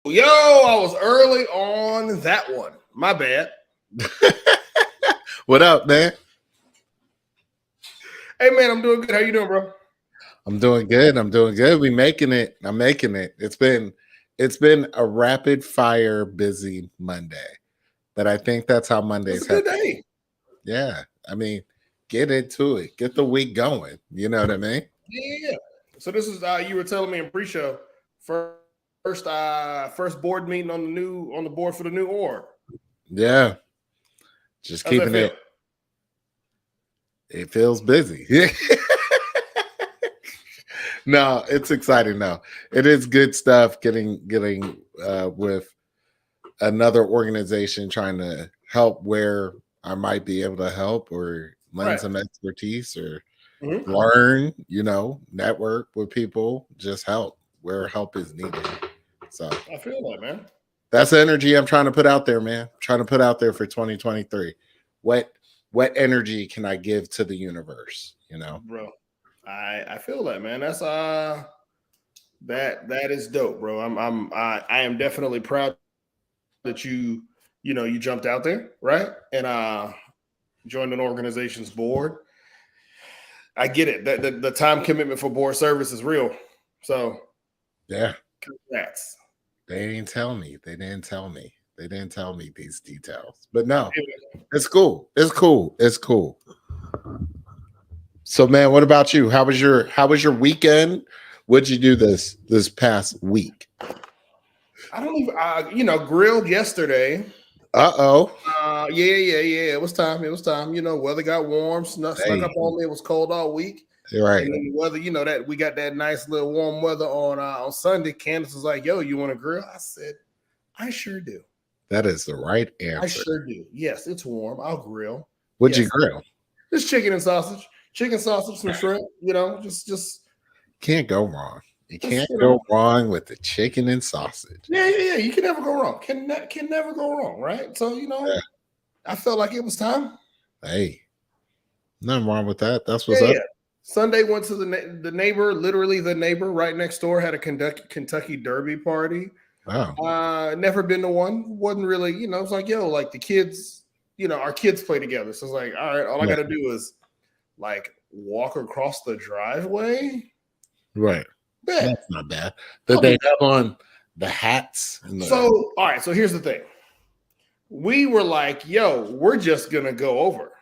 Yo, I was early on that one. My bad. What up, man? Hey, man, I'm doing good. How you doing, bro? I'm doing good. I'm doing good. We making it. I'm making it. It's been a rapid fire busy Monday, but I think that's how It's a Mondays good happen. day. Yeah, I mean, get into it. Get the week going. You know what I mean? Yeah. So this is you were telling me in pre-show first board meeting on the board for the new org. Yeah, just How's that keeping feel? it. It feels busy. No, it's exciting though. It is good stuff. Getting with another organization trying to help where I might be able to help or lend Right. some expertise or Mm-hmm. learn, network with people, just help where help is needed. So I feel that, man. that's the energy I'm trying to put out there, man. I'm trying to put out there for 2023. What energy can I give to the universe? Bro. I feel that, man. That's that is dope, bro. I am definitely proud that you jumped out there, right? And joined an organization's board. I get it. That the time commitment for board service is real. So Yeah. congrats. They didn't tell me. They didn't tell me. They didn't tell me these details. But no, it's cool. It's cool. It's cool. So, man, what about you? How was your weekend? What'd you do this past week? I don't even grilled yesterday. Uh-oh. Yeah. It was time. It was time. Weather got warm, snuck Hey, up on me. It was cold all week. you're right. And then the weather, that we got that nice little warm weather on Sunday. Candace was like, "Yo, you want to grill?" I said, "I sure do. That is the right I answer. sure do. Yes, it's warm. I'll grill. What'd you Yes, grill? just chicken and sausage, some shrimp. Just Can't go wrong. You just can't go wrong with the chicken and sausage. yeah. You can never go wrong. Can never go wrong, right? So Yeah. I felt like it was time. Hey, nothing wrong with that. That's what's Yeah. up. Sunday went to the neighbor, literally the neighbor right next door had a Kentucky Derby party. Wow. Never been to one. Wasn't really, it's like, yo, like the kids, our kids play together. So it's like, all right, all I Yeah. got to do is like walk across the driveway. Right. Bet. That's not bad. Did they have on the hats? So, all right. So here's the thing. We were like, yo, we're just going to go over.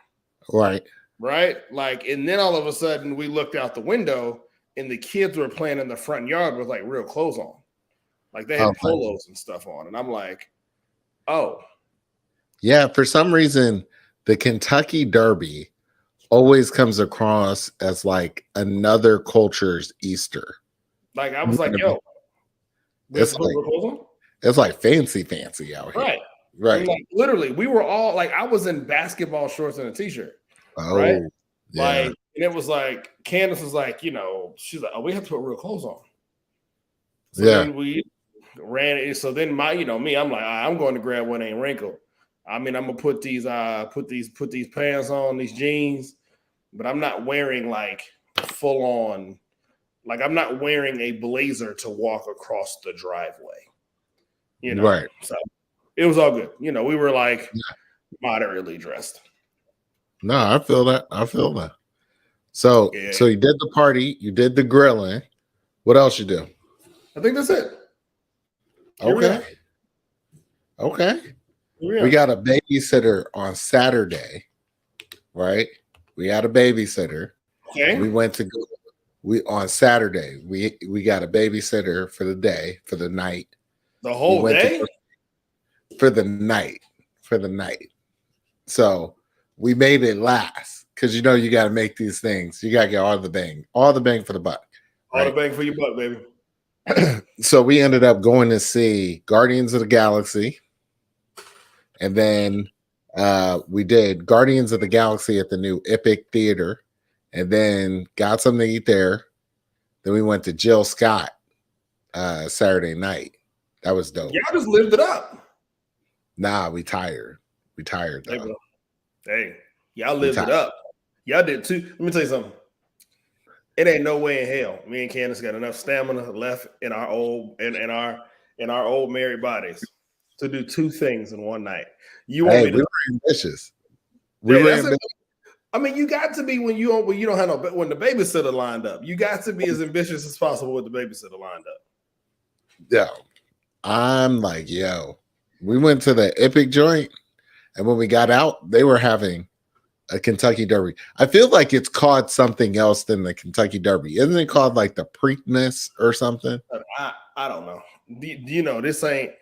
Right. Right. Like, and then all of a sudden we looked out the window and the kids were playing in the front yard with like real clothes on. Like they had polos and stuff on. And I'm like, oh. Yeah. For some reason, the Kentucky Derby always comes across as like another culture's Easter. Like I was like, yo. It's like fancy out here. Right. Right. Like, literally, we were all like, I was in basketball shorts and a t-shirt. Oh, right. Yeah. Like, and it was like, Candace was like, she's like, oh, we have to put real clothes on. So then we ran it. So then me, I'm like, I'm going to grab what ain't wrinkled. I mean, I'm gonna put these pants on, these jeans, but I'm not wearing like full on, like I'm not wearing a blazer to walk across the driveway. Right. So it was all good. We were like moderately dressed. No, I feel that. So you did the party, you did the grilling. What else you do? I think that's it. Okay. We got a babysitter on Saturday, right? We had a babysitter. Okay. We went to go. On Saturday. We got a babysitter for the day, for the night. The whole day? For the night. So we made it last because you got to make these things. You got to get all the bang for the buck. Right? All the bang for your buck, baby. So we ended up going to see Guardians of the Galaxy. And then we did Guardians of the Galaxy at the new Epic Theater. And then got something to eat there. Then we went to Jill Scott Saturday night. That was dope. Y'all just lived it up. Nah, we tired. Though. Hey, y'all lived it up. Y'all did too. Let me tell you something. It ain't no way in hell me and Candace got enough stamina left in our in our old married bodies to do two things in one night. You want Hey, me to? we were ambitious. We were ambitious. I mean, you got to be when you don't have no when the babysitter lined up. You got to be as ambitious as possible with the babysitter lined up. Yeah, I'm like, yo, we went to the Epic joint, and when we got out, they were having a Kentucky Derby. I feel like it's called something else than the Kentucky Derby. Isn't it called like the Preakness or something? I don't know. You know, this ain't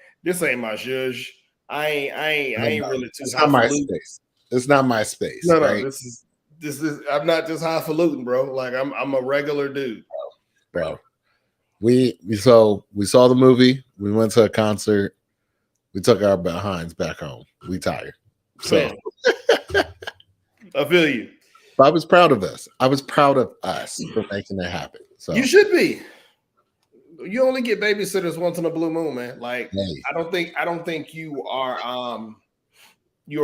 my judge. I ain't really too it's high not my for space. It's not my space. No, right? This is. I'm not just highfalutin, bro. Like I'm a regular dude, bro. We saw the movie. We went to a concert. We took our behinds back home. We tired. So I feel you. But I was proud of us. I was proud of us for making it happen. So you should be. You only get babysitters once in a blue moon, man. Like hey. I don't think you are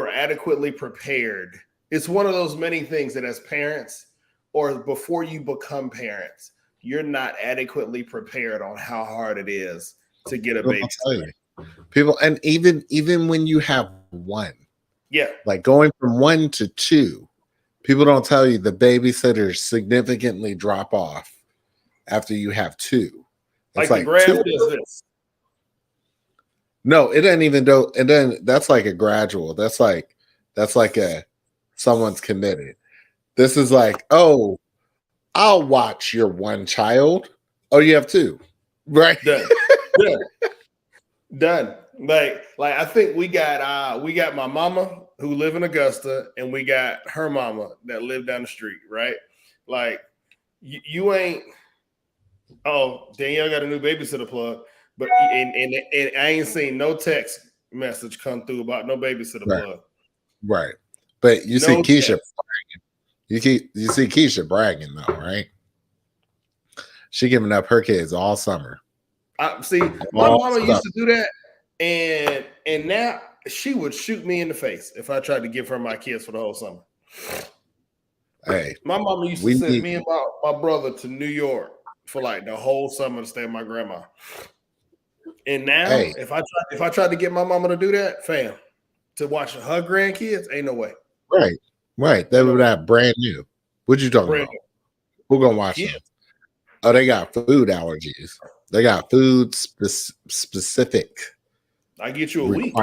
adequately prepared. It's one of those many things that as parents or before you become parents, you're not adequately prepared on how hard it is to get a babysitter. People, and even when you have one, yeah, like going from 1 to 2, people don't tell you the babysitters significantly drop off after you have 2. It's like the graph does this. No, it doesn't even do. And then that's like a gradual. That's like a someone's committed. This is like, oh, I'll watch your one child. Oh, you have 2, right? Done. Done. Like I think we got my mama who live in Augusta, and we got her mama that live down the street, right? Like you ain't. Oh, Danielle got a new babysitter plug, but and I ain't seen no text message come through about no babysitter plug. Right, but you see Keisha bragging. You see Keisha bragging though, right? She giving up her kids all summer. See, my mama used to do that, and now she would shoot me in the face if I tried to give her my kids for the whole summer. Hey, my mama used to send me and my brother to New York for like the whole summer to stay with my grandma. And now, if I tried to get my mama to do that, fam, to watch her grandkids, ain't no way. Right. They would have brand new. What you talking about? Who gonna watch them? Oh, they got food allergies. They got food specific. I get you a week.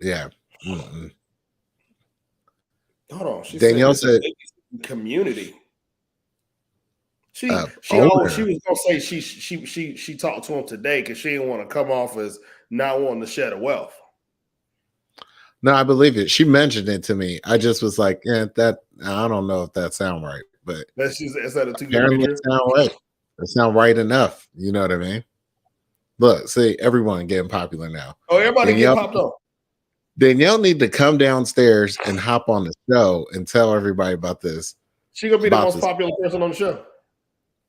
Yeah. Mm-hmm. Hold on. She said community. She was gonna say she talked to him today because she didn't want to come off as not wanting to share the wealth. No, I believe it. She mentioned it to me. I just was like, that I don't know if that sound right, but is that a too apparently it sound right. It sound right enough. You know what I mean? Look, see, everyone getting popular now. Oh, everybody getting popped up. Danielle need to come downstairs and hop on the show and tell everybody about this. She gonna be the most popular person on the show.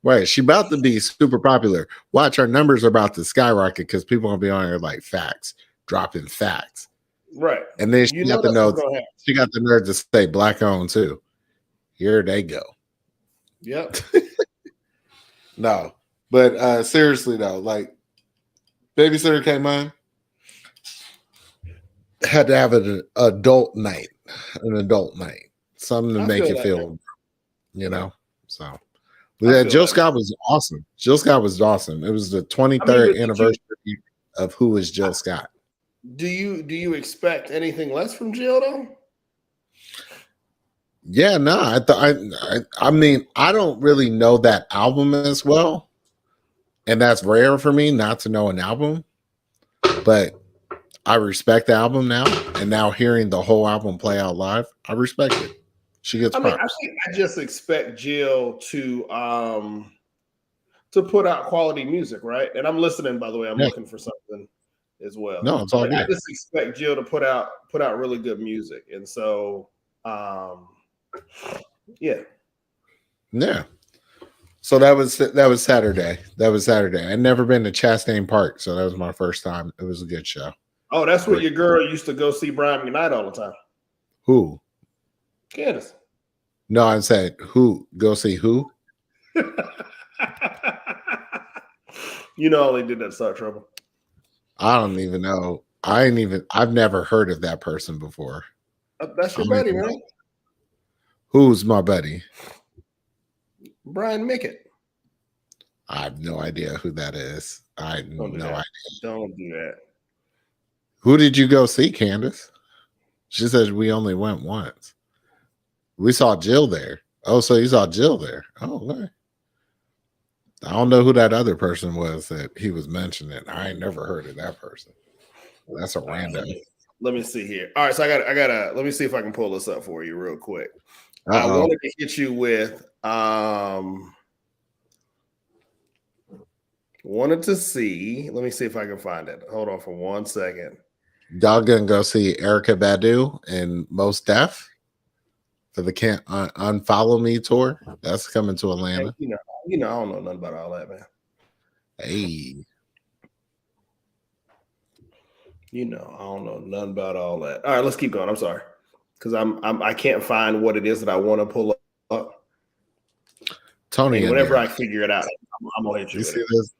Right. She about to be super popular. Watch, her numbers are about to skyrocket because people gonna be on here like facts, dropping facts. Right. And then she got the nerve to say black owned too. Here they go. Yep. No. But seriously though, like babysitter came on. Had to have an adult night. Something to make you feel, you know. So Jill Scott was awesome. Jill Scott was awesome. It was the 23rd anniversary of Who is Jill Scott. Do you expect anything less from Jill though? Yeah, no. I mean, I don't really know that album as well, and that's rare for me not to know an album. But I respect the album now, and now hearing the whole album play out live, I respect it. She gets props. I think I just expect Jill to put out quality music, right? And I'm listening, by the way. I'm looking for something as well. No, it's all good. I just expect Jill to put out really good music, and so yeah. So that was Saturday. I'd never been to Chastain Park, so that was my first time. It was a good show. Oh, that's where your girl used to go see Brian McKnight all the time. Who? Candace. No, I said who? Go see who? You know, they did that to start trouble. I don't even know. I've never heard of that person before. That's I your don't buddy, even know. man. Who's my buddy? Brian Mickett. I have no idea who that is. I have Don't do no that. idea. Don't do that. Who did you go see, Candace? She said we only went once. We saw Jill there. Oh, so you saw Jill there. Oh, okay. I don't know who that other person was that he was mentioning. I ain't never heard of that person. That's a random. Let me see here. All right, so I got let me see if I can pull this up for you real quick. I Uh-oh. wanted to hit you with wanted to see. Let me see if I can find it. Hold on for 1 second. Y'all gonna go see Erica Badu and Mos Def for the Can't Unfollow Me tour? That's coming to Atlanta. Hey, I don't know nothing about all that, man. Hey. I don't know nothing about all that. All right, let's keep going. I'm sorry, because I can't find what it is that I want to pull up. Tony, and whenever I figure it out, I'm gonna hit you. You with see it. this?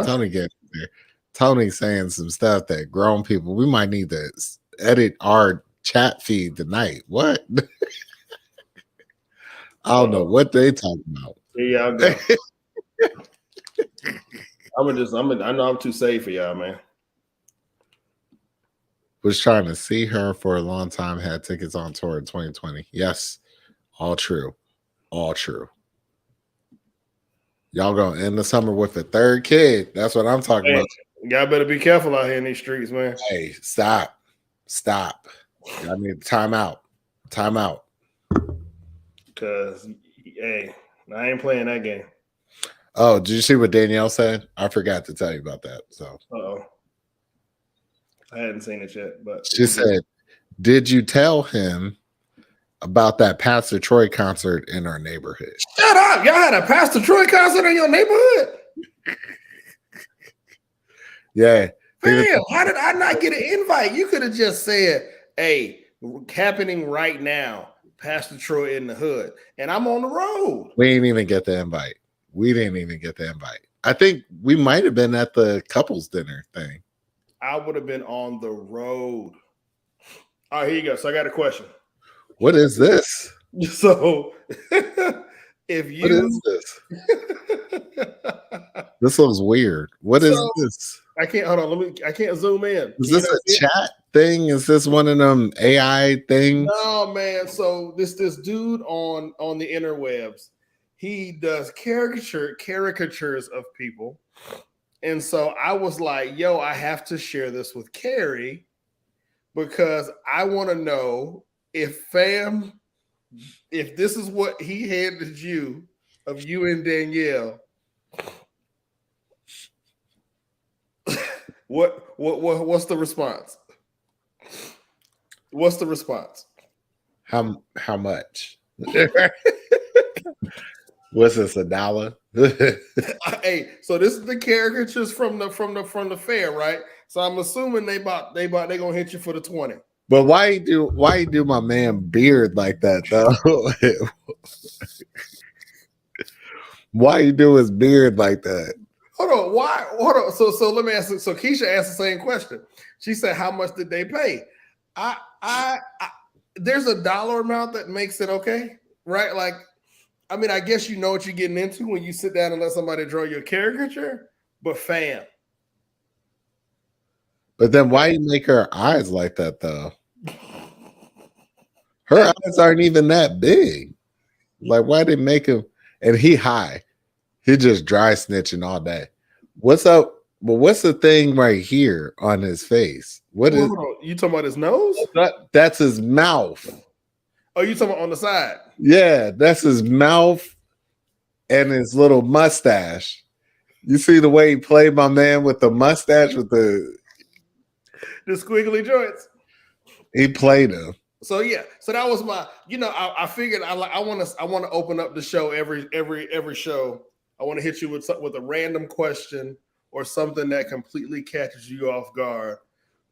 Tony get there. Tony saying some stuff that grown people, we might need to edit our chat feed tonight. What? I don't know what they talking about. Here y'all go. I know I'm too safe for y'all, man. Was trying to see her for a long time, had tickets on tour in 2020. Yes, all true. All true. Y'all gonna end the summer with a third kid. That's what I'm talking about. Y'all better be careful out here in these streets, man. Hey, stop. I need time out. Because, hey, I ain't playing that game. Oh, did you see what Danielle said? I forgot to tell you about that. So, I hadn't seen it yet, but she said, "Did you tell him about that Pastor Troy concert in our neighborhood?" Shut up! Y'all had a Pastor Troy concert in your neighborhood? Yeah. Damn, how did I not get an invite? You could have just said, "Hey, happening right now, Pastor Troy in the hood," and I'm on the road. We didn't even get the invite. I think we might have been at the couples dinner thing. I would have been on the road. All right, here you go. So I got a question. What is this? So if you, what is this? This looks weird. What is this? I can't hold on. I can't zoom in. Is this a chat thing? Is this one of them AI things? No, man. So this dude on the interwebs, he does caricatures of people. And so I was like, yo, I have to share this with Carrie because I want to know if this is what he handed you of you and Danielle. What's the response? What's the response? How much? What's this, $1? Hey, so this is the caricatures from the fair, right? So I'm assuming they gonna hit you for the 20. But why do my man beard like that though? Why you do his beard like that? Hold on, why? Hold on. So let me ask. So Keisha asked the same question. She said, "How much did they pay?" I there's a dollar amount that makes it okay, right? Like, I mean, I guess you know what you're getting into when you sit down and let somebody draw your caricature, but fam. But then why you make her eyes like that though? Her eyes aren't even that big. Like, why they make him? And he high. He just dry snitching all day. What's up? But what's the thing right here on his face? What is? You talking about his nose? That's his mouth. Oh, you talking about on the side? Yeah, that's his mouth and his little mustache. You see the way he played my man with the mustache with the squiggly joints. He played him. So yeah, so that was my. I figured I want to open up the show every show. I want to hit you with a random question or something that completely catches you off guard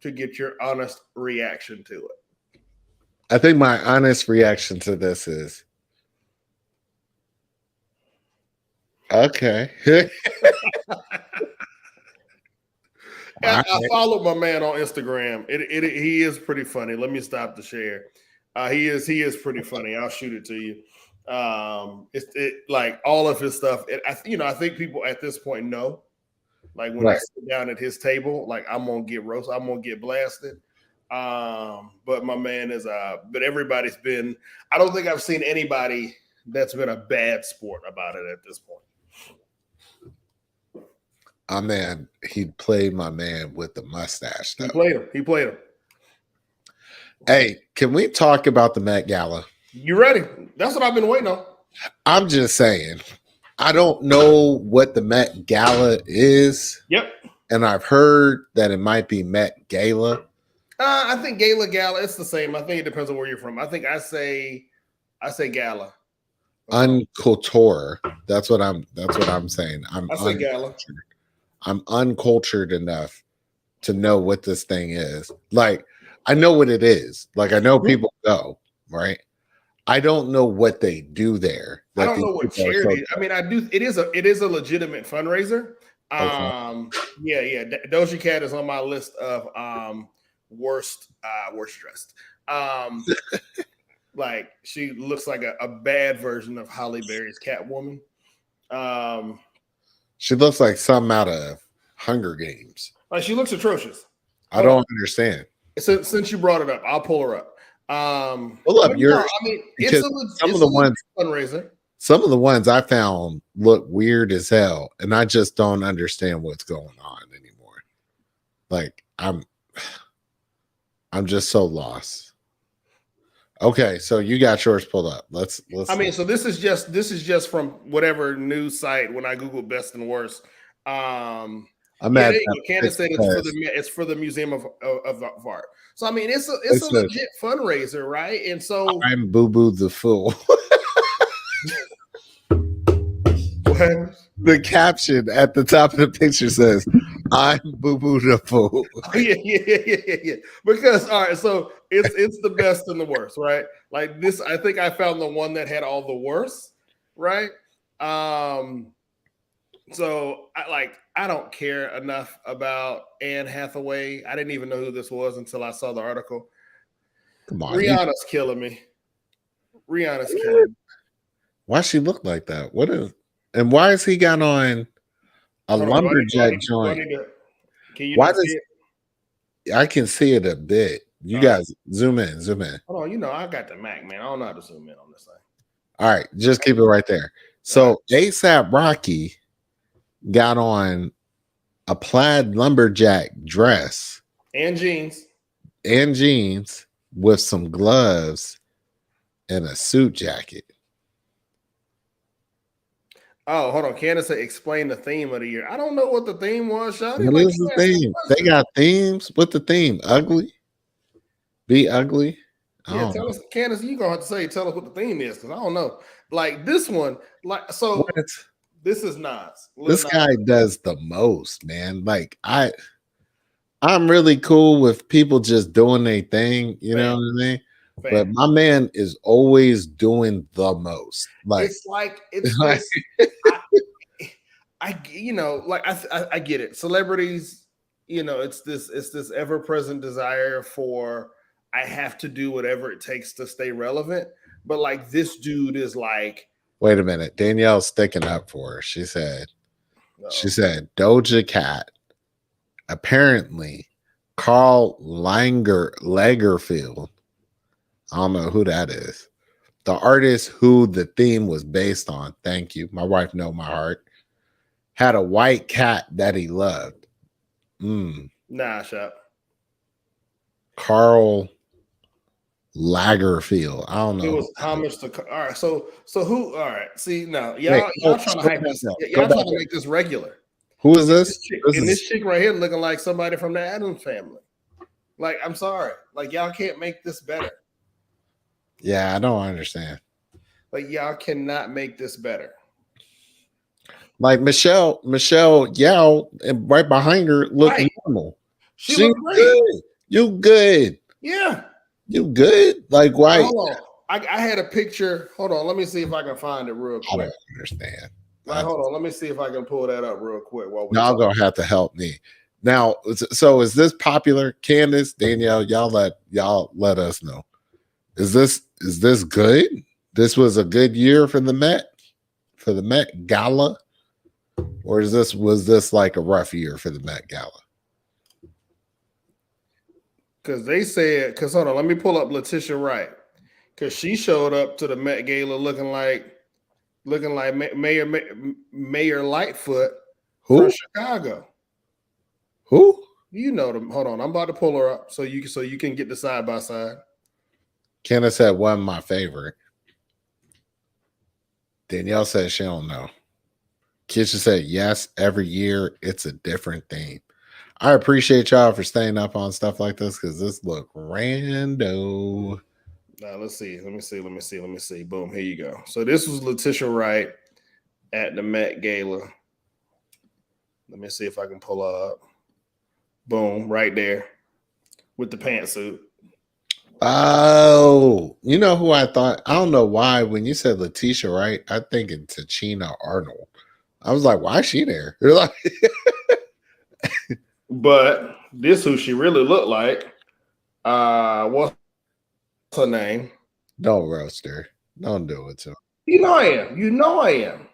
to get your honest reaction to it. I think my honest reaction to this is okay. I followed my man on Instagram. He is pretty funny. Let me stop the share. He is pretty funny. I'll shoot it to you. Like all of his stuff. I think people at this point know. Like when I sit down at his table, like I'm gonna get roasted. I'm gonna get blasted. But my man is but everybody's been. I don't think I've seen anybody that's been a bad sport about it at this point. Man, he played my man with the mustache. Though. He played him. Hey, can we talk about the Met Gala? You ready? That's what I've been waiting on. I'm just saying. I don't know what the Met Gala is. Yep. And I've heard that it might be Met Gala. I think Gala, it's the same. I think it depends on where you're from. I think I say Gala. Uncultured. That's what I'm saying. I say Gala. I'm uncultured enough to know what this thing is. Like, I know what it is. Like, I know people go, right? I don't know what they do there. I don't know what charity. I mean, I do. It is a legitimate fundraiser. Okay. Yeah. Doja Cat is on my list of worst dressed. Like she looks like a bad version of Halle Berry's Catwoman. She looks like something out of Hunger Games. Like she looks atrocious. I don't understand. Since you brought it up, I'll pull her up. Pull up yours. I mean, some of the ones I found look weird as hell, and I just don't understand what's going on anymore. Like I'm just so lost. Okay, so you got yours pulled up. Let's. I mean, so this is just from whatever news site when I Google best and worst. Candace said it's for the Museum of Art. So I mean, it's a legit fundraiser, right? And so I'm Boo Boo the Fool. The caption at the top of the picture says, "I'm Boo Boo the Fool." Yeah. Because all right, so it's the best and the worst, right? Like this, I think I found the one that had all the worst, right? So I don't care enough about Anne Hathaway. I didn't even know who this was until I saw the article. Come on, Rihanna's killing me. Rihanna's killing me. Why she look like that? And why has he got on a lumberjack joint? Why does it? I can see it a bit. You guys zoom in. Hold on, I got the Mac, man. I don't know how to zoom in on this thing. All right, just keep it right there. So ASAP Rocky got on a plaid lumberjack dress and jeans with some gloves and a suit jacket. Oh, hold on. Candace said, explain the theme of the year. I don't know what the theme was, Shawty. What is the theme? They got themes. What the theme? Ugly? Be ugly? Yeah, tell us, Candace, you're going to have to tell us what the theme is, because I don't know. Like this one, this is Nas. This guy does the most, man. Like I'm really cool with people just doing their thing, you know what I mean? But my man is always doing the most. Like I get it. Celebrities, it's this ever-present desire for I have to do whatever it takes to stay relevant. But like this dude is like, wait a minute. Danielle's sticking up for her. She said Doja Cat. Apparently, Karl Lagerfeld. I don't know who that is. The artist who the theme was based on. Thank you. My wife know my heart. Had a white cat that he loved. Nah, shut. Karl Lagerfeld. I don't know. It was homage to. All right, so who? All right, see now, y'all trying to hype this. Y'all trying to make this regular. Who is this? This chick right here looking like somebody from the Addams Family. Like, I'm sorry, like y'all can't make this better. Yeah, I don't understand. Like y'all cannot make this better. Like Michelle Yao, and right behind her looked normal. She looked great. Good. You good? Yeah. You good? Like why? Hold on. I had a picture. Hold on. Let me see if I can find it real quick. I don't understand. Hold on. Let me see if I can pull that up real quick. Y'all gonna have to help me. Now, so is this popular? Candace, Danielle, y'all let us know. Is this good? This was a good year for the Met Gala, or was this like a rough year for the Met Gala? Because they said, because hold on, let me pull up Letitia Wright, because she showed up to the Met Gala looking like Mayor Lightfoot Who? from Chicago. Who? You know them. Hold on, I'm about to pull her up so you can get the side by side. Candace said one of my favorite. Danielle said she don't know. Kisha said yes. Every year it's a different theme. I appreciate y'all for staying up on stuff like this because this look rando. Now let's see. Let me see. Boom. Here you go. So this was Letitia Wright at the Met Gala. Let me see if I can pull her up. Boom, right there with the pantsuit. Oh, you know who I thought? I don't know why. When you said Letitia Wright, I'm thinking Tachina Arnold. I was like, why is she there? Like, but this who she really looked like. What's her name? Don't roast her. Don't do it to her. You know I am. You know I am.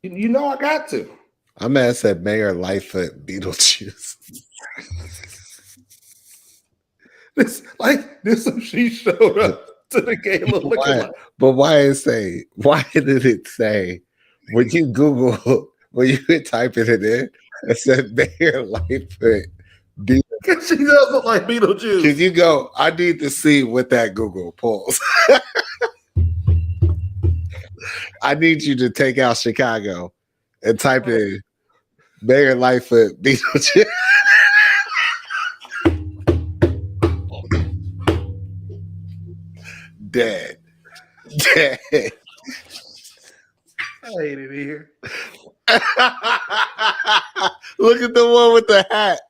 You know I got to. I'm mad said Mayor Lightfoot Beetlejuice. This who she showed up to the gala looking like. But why did it say when you Google, when you type it in, it said Mayor Lightfoot Beetlejuice? Because she does look like Beetlejuice. Can you go? I need to see what that Google pulls. I need you to take out Chicago and type in Mayor Lightfoot Beetlejuice. Dead. I hate it here. Look at the one with the hat.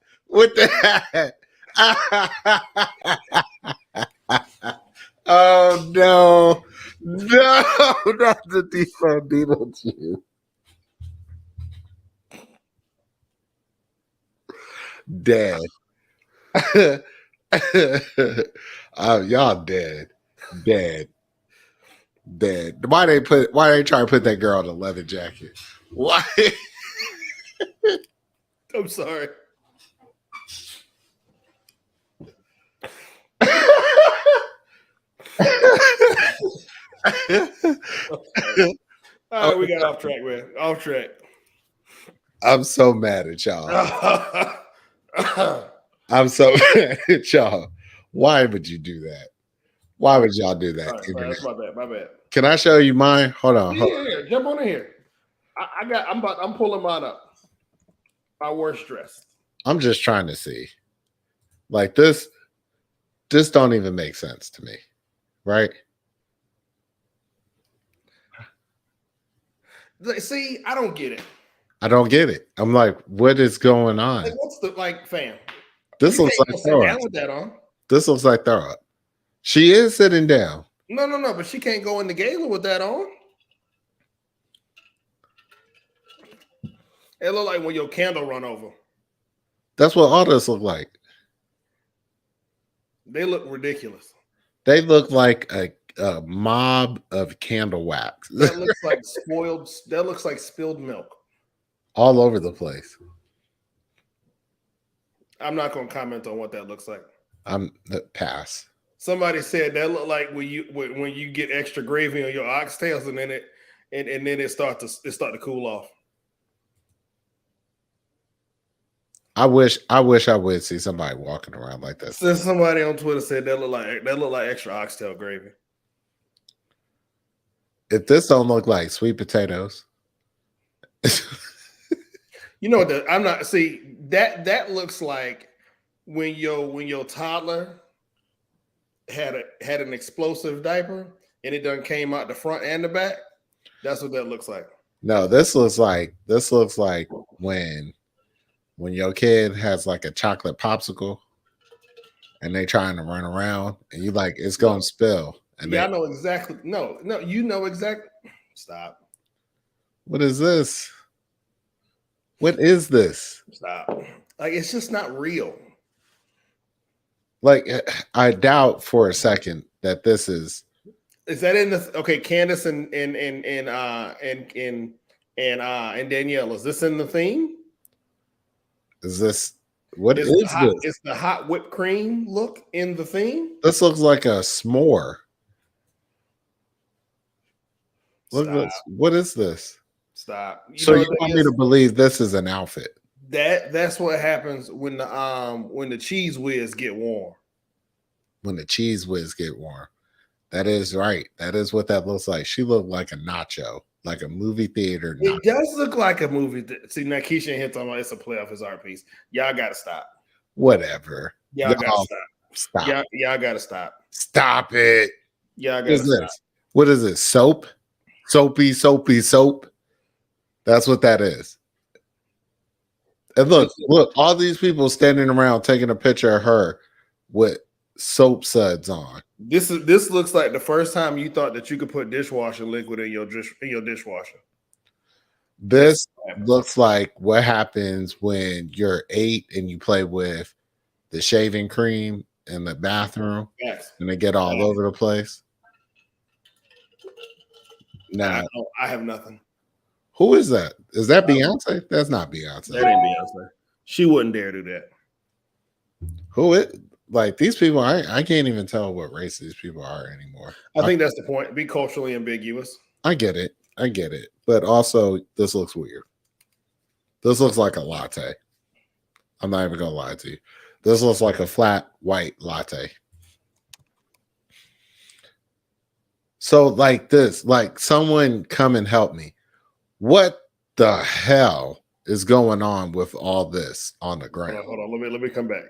Oh no. No, not the default Beetlejuice. Dead. Oh, y'all dead. Why they try to put that girl in a leather jacket? Why? I'm sorry. All right, we got off track, man. Off track. I'm so mad at y'all. I'm so mad at y'all. Why would you do that? Why would y'all do that? Sorry, that's my bad. Can I show you mine? Hold on. Yeah, jump on in here. I'm pulling mine up. My worst dress. I'm just trying to see. Like this don't even make sense to me. Right? See, I don't get it. I don't get it. I'm like, what is going on? Like, what's the fam? This looks like throw up. With that on. This looks like throw up. She is sitting down. No, but she can't go in the gala with that on. It look like when your candle run over. That's what all this look like. They look ridiculous. They look like a mob of candle wax. That looks like spoiled. That looks like spilled milk. All over the place. I'm not going to comment on what that looks like. I'm pass. Somebody said that look like when you get extra gravy on your oxtails and then it start to cool off. I wish I would see somebody walking around like that. So somebody on Twitter said that look like extra oxtail gravy. If this don't look like sweet potatoes. You know what? I'm not see that looks like when your toddler had an explosive diaper and it done came out the front and the back. That's what that looks like. No, this looks like when your kid has like a chocolate popsicle and they trying to run around and you like it's gonna spill. And I know exactly. No, you know exactly. Stop. What is this? What is this? Stop. Like it's just not real. Like I doubt for a second that this is. Is that in the okay? Candace and Danielle. Is this in the theme? Is this what Is is this? is the hot whipped cream look in the theme? This looks like a s'more. Look at Stop. this. What is this? Stop. So you want me to believe this is an outfit? That's what happens when the cheese whiz get warm. When the cheese whiz get warm. That is right. That is what that looks like. She looked like a nacho, like a movie theater nacho. It does look like a movie. See, now Keisha and him talking about it's a playoff his art piece. Y'all gotta stop. Whatever. Y'all gotta stop. Stop. Y'all gotta stop. Stop it. Y'all gotta stop. This? What is this? Soap? Soapy soap. That's what that is. And look, all these people standing around taking a picture of her with soap suds on. This looks like the first time you thought that you could put dishwasher liquid in your dishwasher. This looks like what happens when you're 8 and you play with the shaving cream in the bathroom, and they get all over the place. Now, I have nothing. Who is that? Is that Beyonce? That's not Beyonce. That ain't Beyonce. She wouldn't dare do that. Who it? Like these people, I can't even tell what race these people are anymore. I think that's the point. Be culturally ambiguous. I get it. But also, this looks weird. This looks like a latte. I'm not even gonna lie to you. This looks like a flat white latte. So, like this, like someone come and help me. What the hell is going on with all this on the ground? Hold on. Let me come back.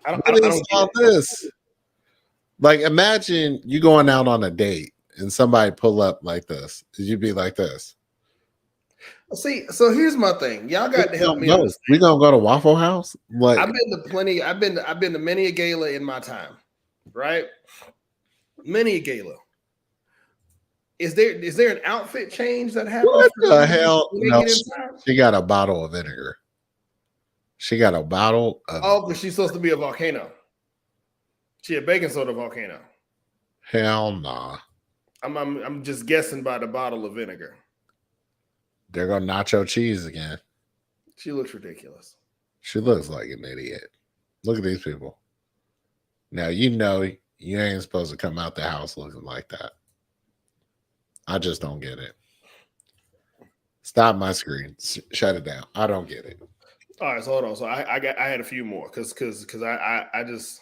I don't all this. Like, imagine you going out on a date and somebody pull up like this. You'd be like this. See, so here's my thing. Y'all got to help me. We gonna go to Waffle House? Like, I've been to plenty. I've been to many a gala in my time, right? Many a gala. Is there an outfit change that happens? What the hell? No, she got a bottle of vinegar. She got a bottle of. because she's supposed to be a volcano. She a baking soda volcano. Hell nah. I'm just guessing by the bottle of vinegar. They're gonna nacho cheese again. She looks ridiculous. She looks like an idiot. Look at these people. Now you know you ain't supposed to come out the house looking like that. I just don't get it. Stop my screen. Shut it down. I don't get it. All right, so hold on. So I had a few more because I just.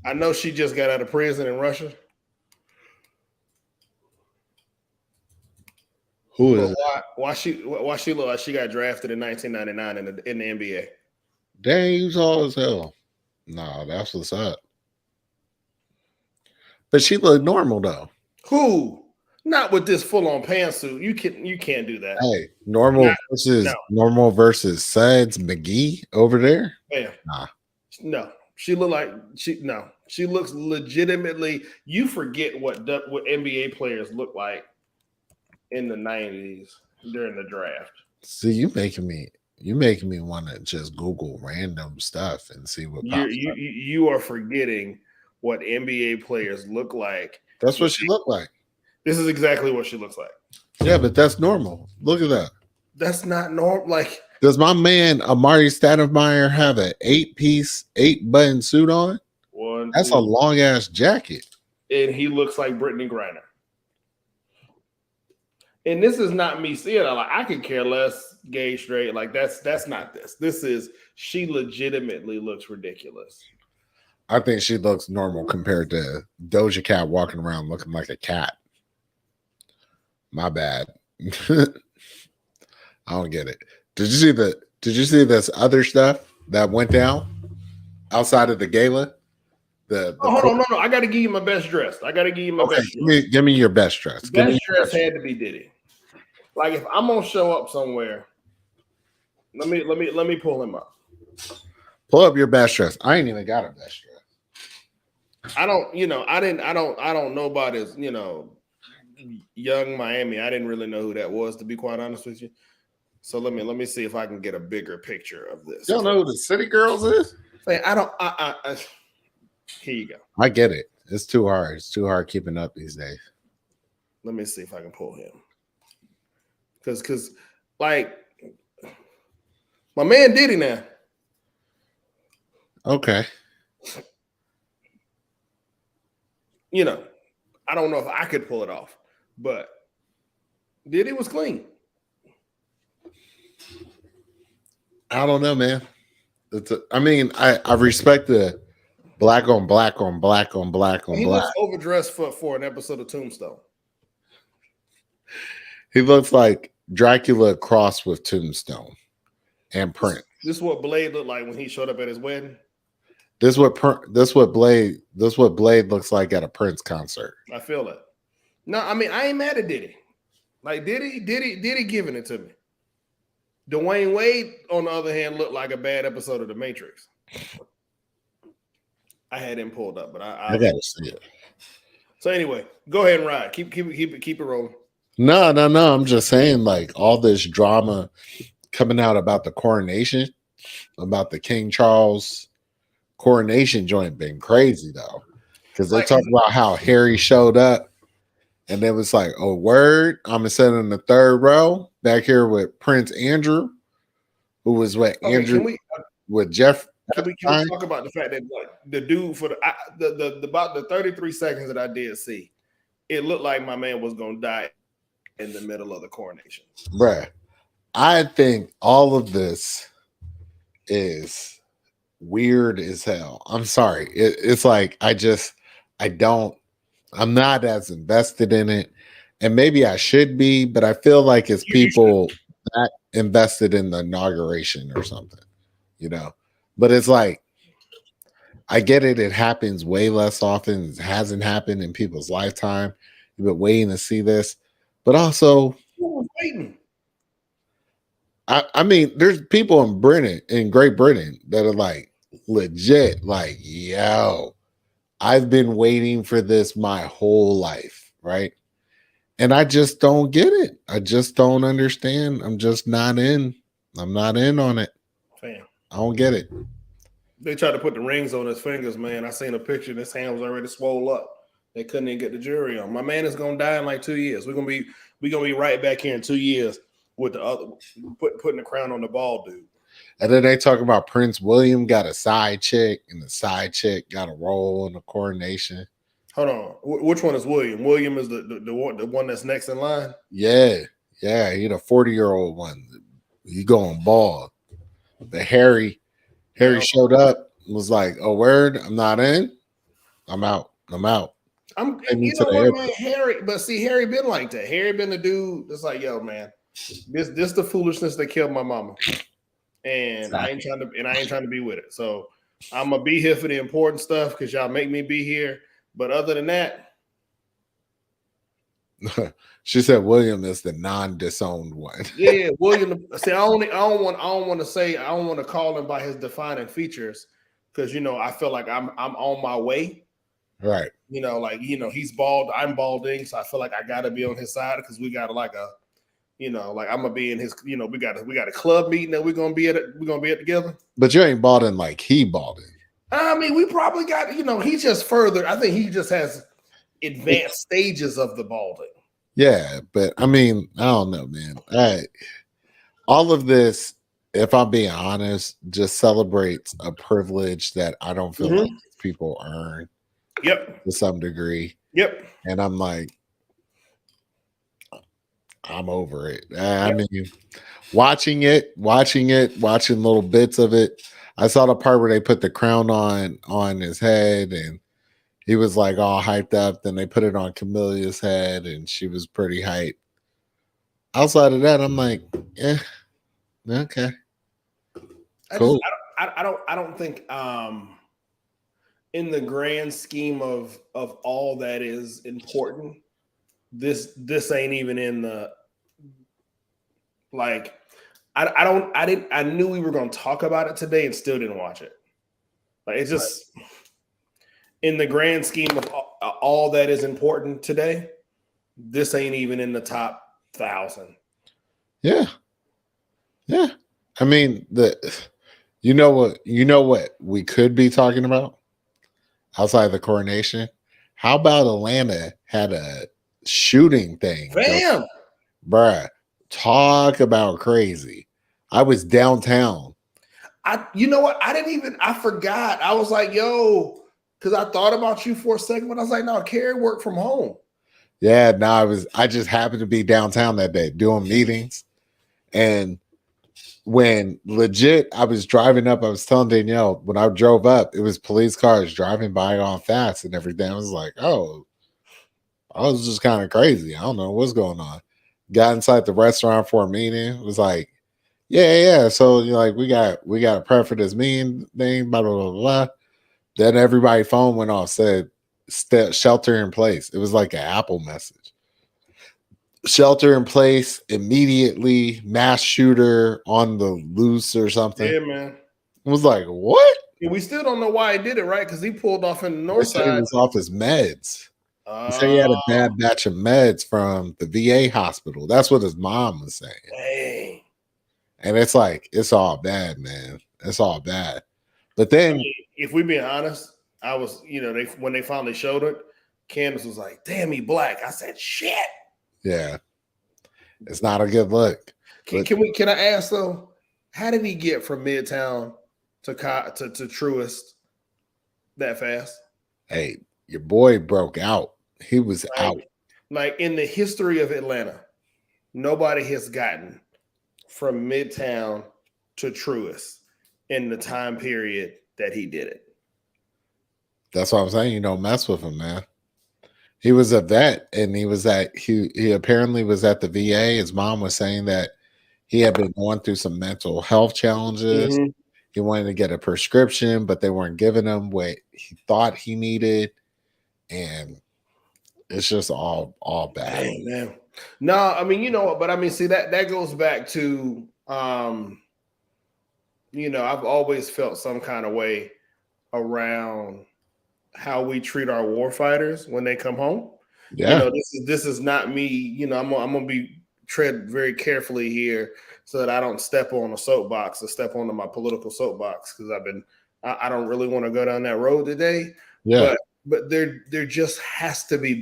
I know she just got out of prison in Russia. Who is why she look like she got drafted in 1999 in the NBA? Dang, you tall as hell. No, that's what's up. But she looked normal though. Who? Not with this full-on pantsuit. You can't do that. Hey, normal versus Suds McGee over there. Yeah. Nah. No. She looks legitimately. You forget what NBA players look like in the 90s during the draft. See, you making me want to just Google random stuff and see what pops up. You are forgetting what NBA players look like. That's what she looked like. This is exactly what she looks like. Yeah, but that's normal. Look at that. That's not normal. Like, does my man Amari Stoudemire have an 8-piece, 8-button suit on? That's a long ass jacket. And he looks like Brittany Griner. And this is not me seeing it. Like, I could care less, gay, straight. Like, that's not this. This is, she legitimately looks ridiculous. I think she looks normal compared to Doja Cat walking around looking like a cat. My bad. I don't get it. Did you see this other stuff that went down outside of the gala? Hold on, no. I got to give you my best dress. Best dress. Give me your best dress. Best dress had to be Diddy. Like, if I'm gonna show up somewhere, let me pull him up. Pull up your best dress. I ain't even got a best dress. I don't, I don't know about his, young Miami. I didn't really know who that was, to be quite honest with you. So let me see if I can get a bigger picture of this. You don't know who the City Girls is? I don't. Here you go. I get it. It's too hard. It's too hard keeping up these days. Let me see if I can pull him. Because like my man Diddy now. Okay. I don't know if I could pull it off, but Diddy was clean. I don't know, man. I respect the black on black on black on black on He black. looks overdressed for an episode of Tombstone. He looks like Dracula crossed with Tombstone and Prince. This is what Blade looked like when he showed up at his wedding. This what Blade looks like at a Prince concert. I feel it. No, I mean I ain't mad at Diddy. Like Diddy giving it to me. Dwayne Wade, on the other hand, looked like a bad episode of The Matrix. I had him pulled up, but I gotta see it. So anyway, go ahead and ride. Keep it rolling. No. I'm just saying, like, all this drama coming out about the coronation, about the King Charles coronation joint, been crazy though, because they talk about how Harry showed up, and it was like, oh word, I'm gonna sit in the third row back here with Prince Andrew, who was Andrew with Jeff. Can we talk about the fact that the dude for about the 33 seconds that I did see, it looked like my man was gonna die in the middle of the coronation. Bruh, I think all of this is weird as hell. I'm sorry. It's like I'm not as invested in it. And maybe I should be, but I feel like it's people that invested in the inauguration or something, But it's like, I get it. It happens way less often. It hasn't happened in people's lifetime. You've been waiting to see this. But also, I mean, there's people in Great Britain that are like legit, like, yo, I've been waiting for this my whole life, right? And I just don't get it. I just don't understand. I'm just not in. I'm not in on it. Fam. I don't get it. They tried to put the rings on his fingers, man. I seen a picture. His hand was already swole up. They couldn't even get the jury on. My man is gonna die in like 2 years. We're gonna be right back here in 2 years with the other putting the crown on the bald dude. And then they talk about Prince William got a side chick, and the side chick got a role in the coronation. Hold on, which one is William? William is the one that's next in line. Yeah, he the 40-year-old one. He going bald. But Harry showed up and was like, "Oh, word, I'm not in. I'm out. I'm out." You know what, man? Harry, but see, Harry been like that. Harry been the dude that's like, yo, man, this the foolishness that killed my mama, and exactly. I ain't trying to be with it. So I'm gonna be here for the important stuff because y'all make me be here. But other than that, she said William is the non-disowned one. Yeah, William. See, I don't want to call him by his defining features because I feel like I'm on my way. Right. He's bald, I'm balding, so I feel like I gotta be on his side because we got like I'm gonna be in his, we got a club meeting that we're gonna be at together. But you ain't balding like he balding. I mean, we probably got, he's just further. I think he just has advanced stages of the balding. Yeah, but I mean, I don't know, man. All of this, if I'm being honest, just celebrates a privilege that I don't feel like people earn. Yep. To some degree. Yep. And I'm like, I'm over it. I mean, watching little bits of it. I saw the part where they put the crown on his head and he was like all hyped up. Then they put it on Camillea's head and she was pretty hyped. Outside of that, I'm like, yeah, okay. Cool. I don't think in the grand scheme of all that is important, this ain't even in the like. I knew we were going to talk about it today and still didn't watch it. Like it's just in the grand scheme of all that is important today, this ain't even in the top 1,000. Yeah. Yeah. I mean, you know what we could be talking about outside the coronation? How about Atlanta had a shooting thing go, Fam, bruh? Talk about crazy. I was downtown. you know what? I forgot. I was like, yo, because I thought about you for a second, but I was like, no, Carrie worked from home. Yeah, no, I just happened to be downtown that day doing meetings. And when legit I was driving up, I was telling Danielle when I drove up, it was police cars driving by on fast and everything. I was like, oh, I was just kind of crazy. I don't know what's going on. Got inside the restaurant for a meeting. It was like, yeah. So like we got to prep for this meeting thing, blah blah blah blah. Then everybody's phone went off, said shelter in place. It was like an Apple message. Shelter in place immediately, mass shooter on the loose or something. Yeah, man. It was like, what? Yeah, we still don't know why he did it, right? Because he pulled off in the They north said he side. was off his meds. He said he had a bad batch of meds from the VA hospital. That's what his mom was saying. Dang. And it's like, it's all bad, man. It's all bad. But then, I mean, if we being honest, I was, when they finally showed it, Candace was like, damn, he black. I said, shit. yeah, it's not a good look. Can I ask though, how did he get from Midtown to Truist that fast? Hey, your boy broke out. He was out. Like in the history of Atlanta, nobody has gotten from Midtown to Truist in the time period that he did it. That's what I'm saying. You don't mess with him, man. He was a vet, and he apparently was at the VA. His mom was saying that he had been going through some mental health challenges. Mm-hmm. He wanted to get a prescription, but they weren't giving him what he thought he needed, and it's just all bad. Dang, man. No, I mean, but I mean, see that goes back to I've always felt some kind of way around how we treat our war fighters when they come home. Yeah. This is not me. I'm gonna be tread very carefully here so that I don't step on a soapbox or step onto my political soapbox, because I don't really want to go down that road today. Yeah. But there just has to be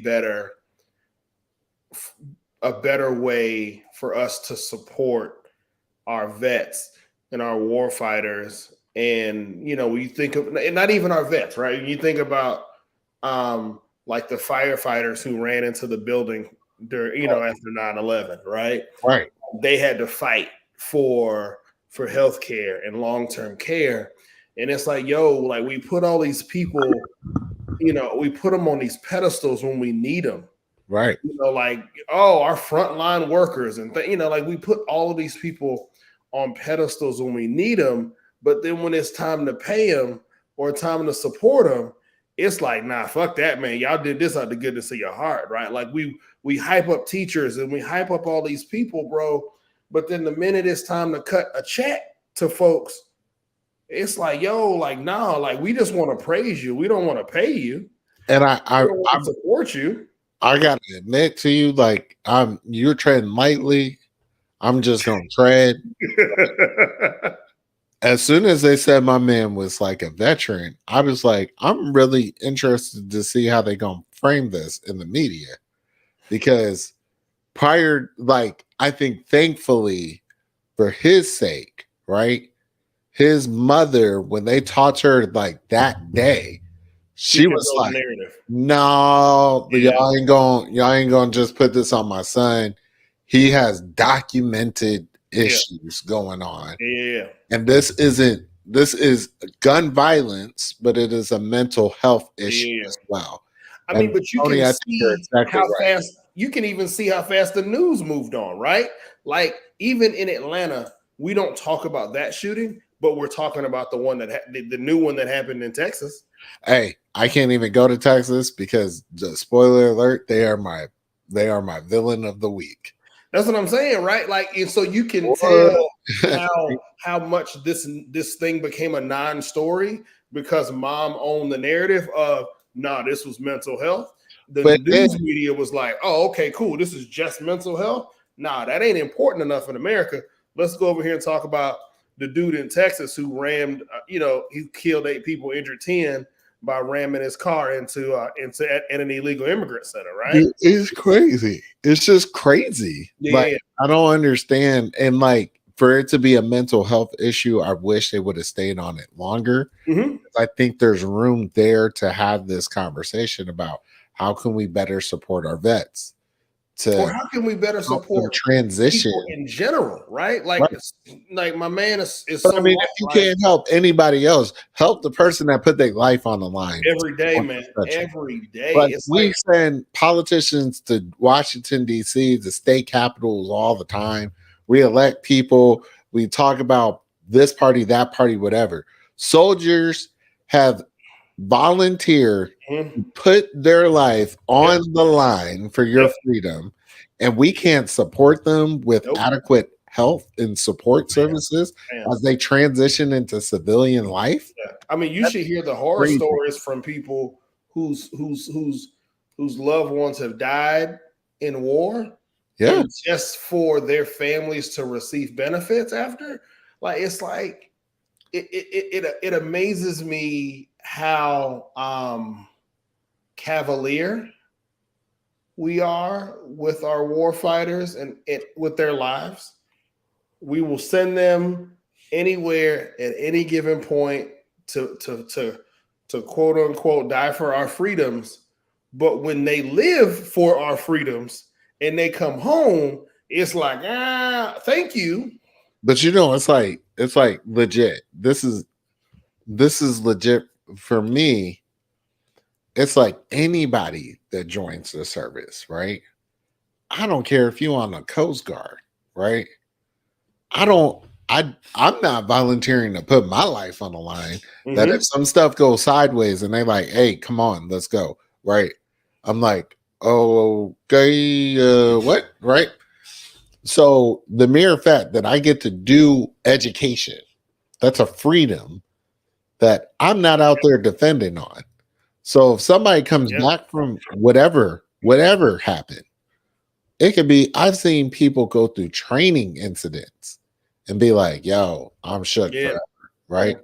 a better way for us to support our vets and our war fighters. And when you think of, and not even our vets, right? You think about like the firefighters who ran into the building during, after 9/11, right? Right. They had to fight for healthcare and long-term care. And it's like, like we put all these people, we put them on these pedestals when we need them. Right. Like, our frontline workers and like we put all of these people on pedestals when we need them, but then when it's time to pay them or time to support them, it's like, nah, fuck that, man. Y'all did this out of the goodness of your heart, right? Like we hype up teachers and we hype up all these people, bro. But then the minute it's time to cut a check to folks, it's like, nah, like we just want to praise you. We don't want to pay you. And I want to support you. I gotta admit to you, like you're treading lightly. I'm just gonna tread. As soon as they said my man was like a veteran, I was like, I'm really interested to see how they gonna frame this in the media. Because I think thankfully for his sake, right? His mother, when they taught her like that day, she was like, no, y'all ain't gonna just put this on my son. He has documented issues going on. Yeah. And this is gun violence, but it is a mental health issue as well. I mean, but you can see how fast you can even see how fast the news moved on, right? Like even in Atlanta, we don't talk about that shooting, but we're talking about the one the new one that happened in Texas. Hey, I can't even go to Texas because, spoiler alert, they are my villain of the week. That's what I'm saying, right? Like, and so you can tell how much this thing became a non-story because mom owned the narrative of nah, this was mental health. The But news media was like, oh, okay, cool. This is just mental health. Nah, that ain't important enough in America. Let's go over here and talk about the dude in Texas who rammed, he killed 8 people, injured 10 by ramming his car into an illegal immigrant center, right? it's crazy. It's just crazy. Yeah, Like, I don't understand. And like, for it to be a mental health issue, I wish they would have stayed on it longer. Mm-hmm. I think there's room there to have this conversation about how can we better support our vets, Or to how can we better help them support transition. people in general, right? Right. Like my man is But so I mean, right, if you right? can't help anybody else, help the person that put their life on the line Every day, on man. this country. Every day. Like, It's we like, send politicians to Washington, D.C., the state capitals all the time. We elect people. We talk about this party, that party, whatever. Soldiers have volunteered, put their life on the line for your freedom, and we can't support them with nope. adequate health and support services Man. as they transition into civilian life. Yeah. I mean, you should hear the horror crazy. stories from people whose loved ones have died in war. Yeah. And just for their families to receive benefits after. Like, it's like it amazes me how cavalier we are with our war fighters and with their lives. We will send them anywhere at any given point to quote unquote die for our freedoms. But when they live for our freedoms and they come home, it's like, thank you. But it's like legit. This is legit for me. It's like anybody that joins the service, right? I don't care if you're on the Coast Guard, right? I'm not volunteering to put my life on the line. That if some stuff goes sideways and they like, hey, come on, let's go, right? I'm like, oh, okay, what, right? So the mere fact that I get to do education, that's a freedom that I'm not out there defending on. So if somebody comes back from whatever happened, it could be, I've seen people go through training incidents and be like, yo, I'm shook forever, right?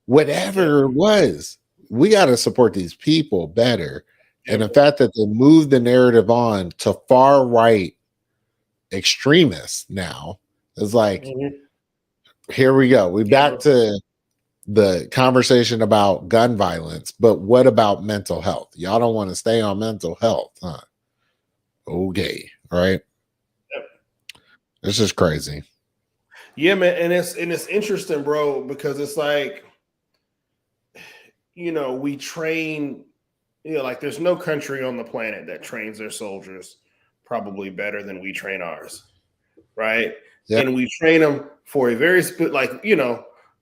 Whatever it was, we got to support these people better. And the fact that they move the narrative on to far right extremists now is like, here we go. We back to the conversation about gun violence, but what about mental health? Y'all don't want to stay on mental health, huh? Okay, right? It's just crazy. Yeah, man, and it's interesting, bro, because it's like, we train, like there's no country on the planet that trains their soldiers probably better than we train ours, right? Yeah. And we train them for a very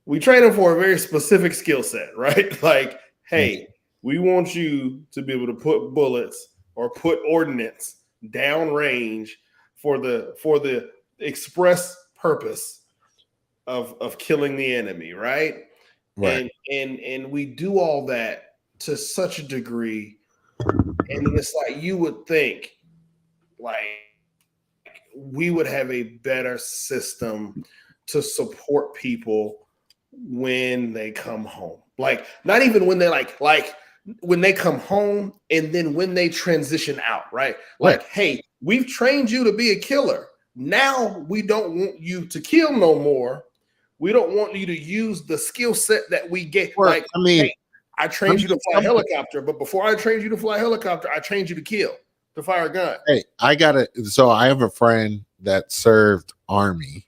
we train them for a very specific skill set, right? Like, hey, we want you to be able to put bullets or put ordnance downrange for the express purpose of killing the enemy, right? Right. And we do all that to such a degree, and it's like you would think, like, we would have a better system to support people when they come home. Like, not even when they like when they come home, and then when they transition out, right? Like, hey, we've trained you to be a killer. Now we don't want you to kill no more. We don't want you to use the skill set that we get. Like, I mean, hey, I trained you to fly a helicopter, but before I trained you to fly a helicopter, I trained you to kill, to fire a gun. Hey, I got it. So I have a friend that served Army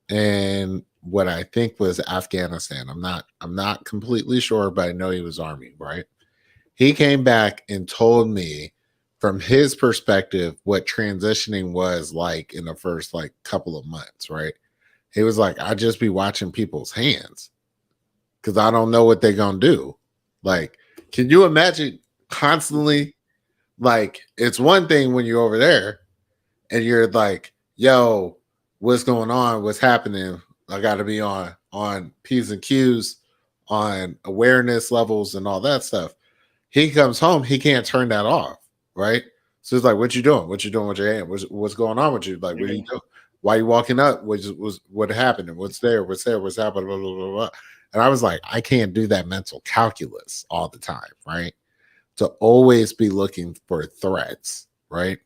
and what I think was Afghanistan. I'm not completely sure, but I know he was Army, right? He came back and told me from his perspective what transitioning was like in the first like couple of months, right? He was like, I just be watching people's hands because I don't know what they're gonna do. Like, can you imagine constantly? Like, it's one thing when you're over there and you're like, yo, what's going on? What's happening? I got to be on P's and Q's, on awareness levels and all that stuff. He comes home, he can't turn that off, right? So it's like, what you doing? What you doing with your hand? What's going on with you? Like, what are you doing? Why are you walking up? What happened? What's there? What's there? What's happening? Blah, blah, blah, blah. And I was like, I can't do that mental calculus all the time, right? To always be looking for threats, right?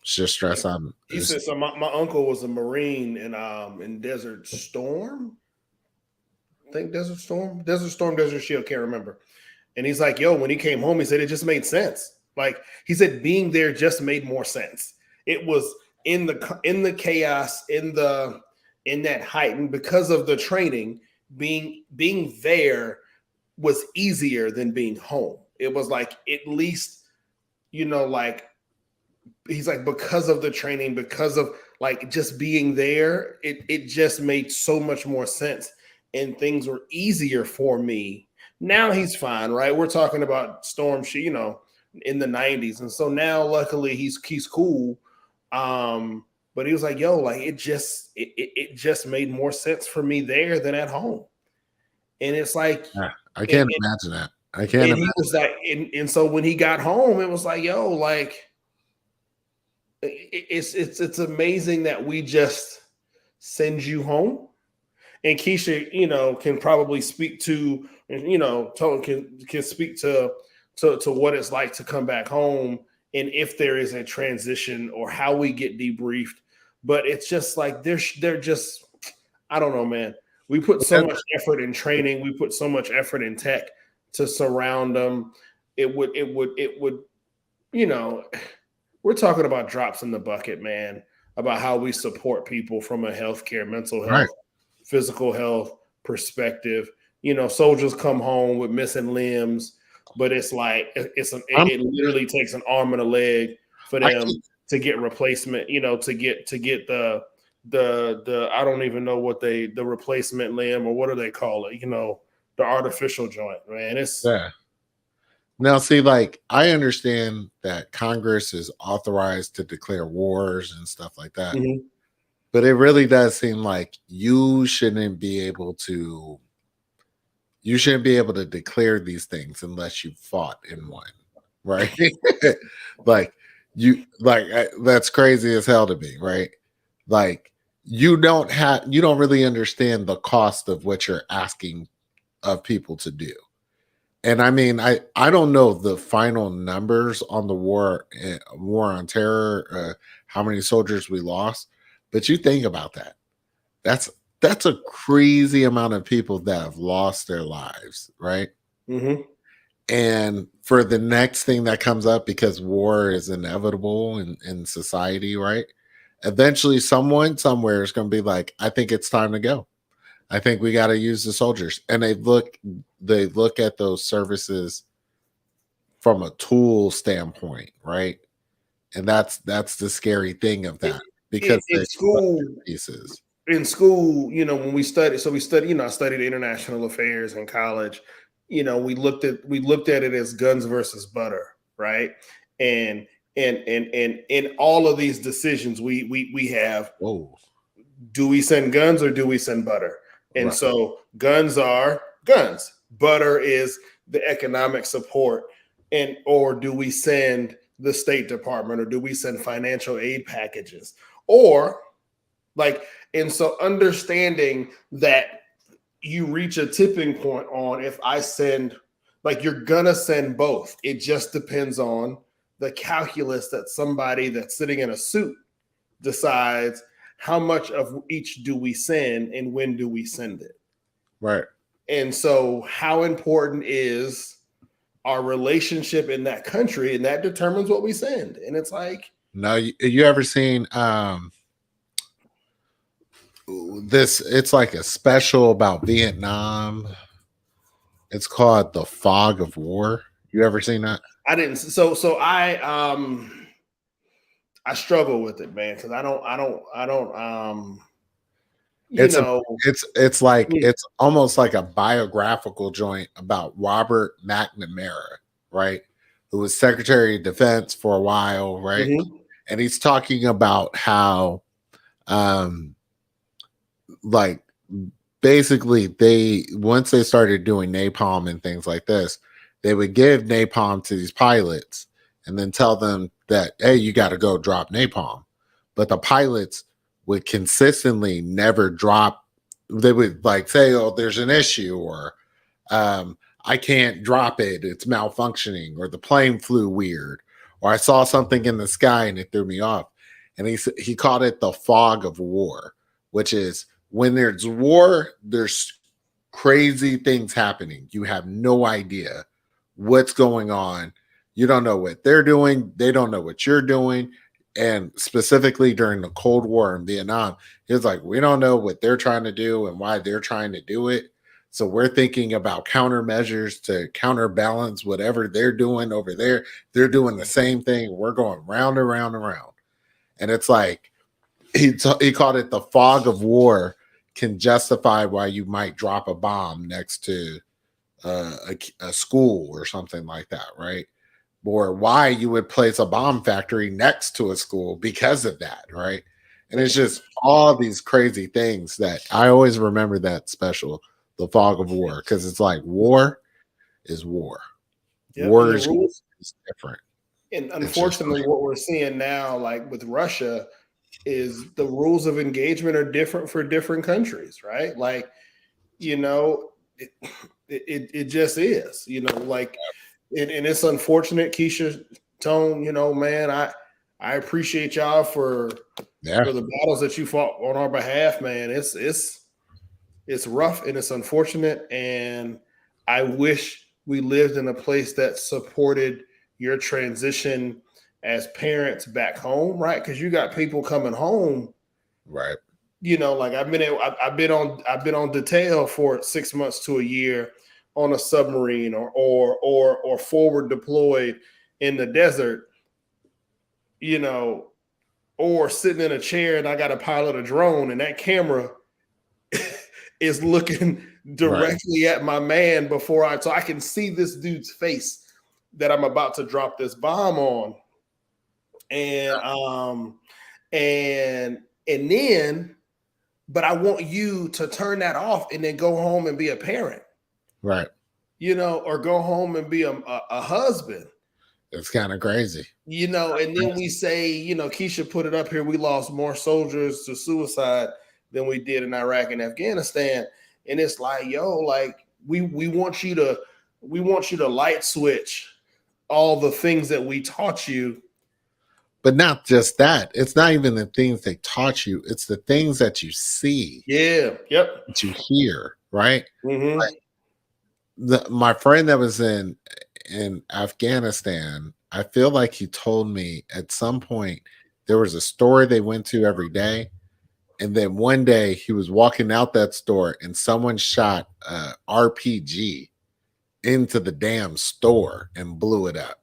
It's just stress on. He said so. My uncle was a Marine in Desert Storm. I think Desert Storm, Desert Shield, can't remember. And he's like, yo, when he came home, he said it just made sense. Like he said, being there just made more sense. It was in the chaos, in that heightened because of the training, being there was easier than being home. It was like at least, like he's like, because of the training, because of like just being there, it just made so much more sense. And things were easier for me. Now he's fine, right? We're talking about Storm, in the 90s. And so now luckily he's cool. But he was like, yo, like it just made more sense for me there than at home. And it's like, I can't imagine that. I can't and imagine. he was like, and so when he got home, it was like, yo, like it's amazing that we just send you home. And Keisha, can probably speak to, can speak to what it's like to come back home, and if there is a transition or how we get debriefed. But it's just like they're just, I don't know, man. We put so much effort in training. We put so much effort in tech to surround them. It would, we're talking about drops in the bucket, man, about how we support people from a healthcare, mental health, Right. physical health perspective. Soldiers come home with missing limbs, but it's like it literally takes an arm and a leg for them to get replacement. To get the I don't even know what the replacement limb, or what do they call it? The artificial joint, man. It's Now, see, like I understand that Congress is authorized to declare wars and stuff like that. Mm-hmm. But it really does seem like you shouldn't be able to declare these things unless you fought in one, right? That's crazy as hell to me, right? Like you don't really understand the cost of what you're asking of people to do. And I mean, I don't know the final numbers on the war on terror, how many soldiers we lost, but you think about that. That's a crazy amount of people that have lost their lives, right? Mm-hmm. And for the next thing that comes up, because war is inevitable in society, right? Eventually, someone somewhere is going to be like, I think it's time to go. I think we got to use the soldiers. And they look at those services from a tool standpoint, right? And that's the scary thing of that, because in school pieces. In school, when we studied, I studied international affairs in college. We looked at it as guns versus butter, right? And in all of these decisions, we have, Whoa. Do we send guns or do we send butter? And Right. so guns are guns. Butter is the economic support. Or do we send the State Department, or do we send financial aid packages? Or and so understanding that you reach a tipping point on, if I send, you're gonna send both. It just depends on the calculus that somebody that's sitting in a suit decides, how much of each do we send and when do we send it? Right. And so how important is our relationship in that country? And that determines what we send. And it's like, now, you ever seen this? It's like a special about Vietnam. It's called The Fog of War. You ever seen that? I didn't. So I struggle with it, man, because I don't. It's like it's almost like a biographical joint about Robert McNamara, right? Who was Secretary of Defense for a while, right? Mm-hmm. And he's talking about how basically once they started doing napalm and things like this, they would give napalm to these pilots and then tell them that, hey, you got to go drop napalm. But the pilots would consistently never drop. They would like say, oh, there's an issue, or I can't drop it. It's malfunctioning, or the plane flew weird, or I saw something in the sky and it threw me off. And he called it the fog of war, which is when there's war, there's crazy things happening. You have no idea what's going on. You don't know what they're doing. They don't know what you're doing. And specifically during the Cold War in Vietnam, it's like, we don't know what they're trying to do and why they're trying to do it. So we're thinking about countermeasures to counterbalance whatever they're doing over there. They're doing the same thing. We're going round and round and round. And it's like, he called it the fog of war can justify why you might drop a bomb next to a school or something like that, right? Or why you would place a bomb factory next to a school because of that, right? And it's just all these crazy things that I always remember that special, the fog of war, because it's like war is war. Yep, War is different. And unfortunately, what we're seeing now, like with Russia, is the rules of engagement are different for different countries, right? Like, it just is, like, and it's unfortunate, Keisha, Tone, man, I appreciate y'all for the battles that you fought on our behalf, man. It's rough and it's unfortunate, and I wish we lived in a place that supported your transition as parents back home, right? Because you got people coming home, right? Like I've been on detail for 6 months to a year on a submarine or forward deployed in the desert, or sitting in a chair and I got to pilot a drone and that camera is looking directly at my man so I can see this dude's face that I'm about to drop this bomb on. And then, but I want you to turn that off and then go home and be a parent, right? Or go home and be a husband. It's kind of crazy, and then we say, Keisha put it up here, we lost more soldiers to suicide than we did in Iraq and Afghanistan. And it's like, like we want you to light switch all the things that we taught you. But not just that. It's not even the things they taught you. It's the things that you see. Yeah. Yep. That you hear, right? Mm-hmm. Like my friend that was in Afghanistan, I feel like he told me at some point there was a store they went to every day. And then one day he was walking out that store and someone shot a RPG into the damn store and blew it up.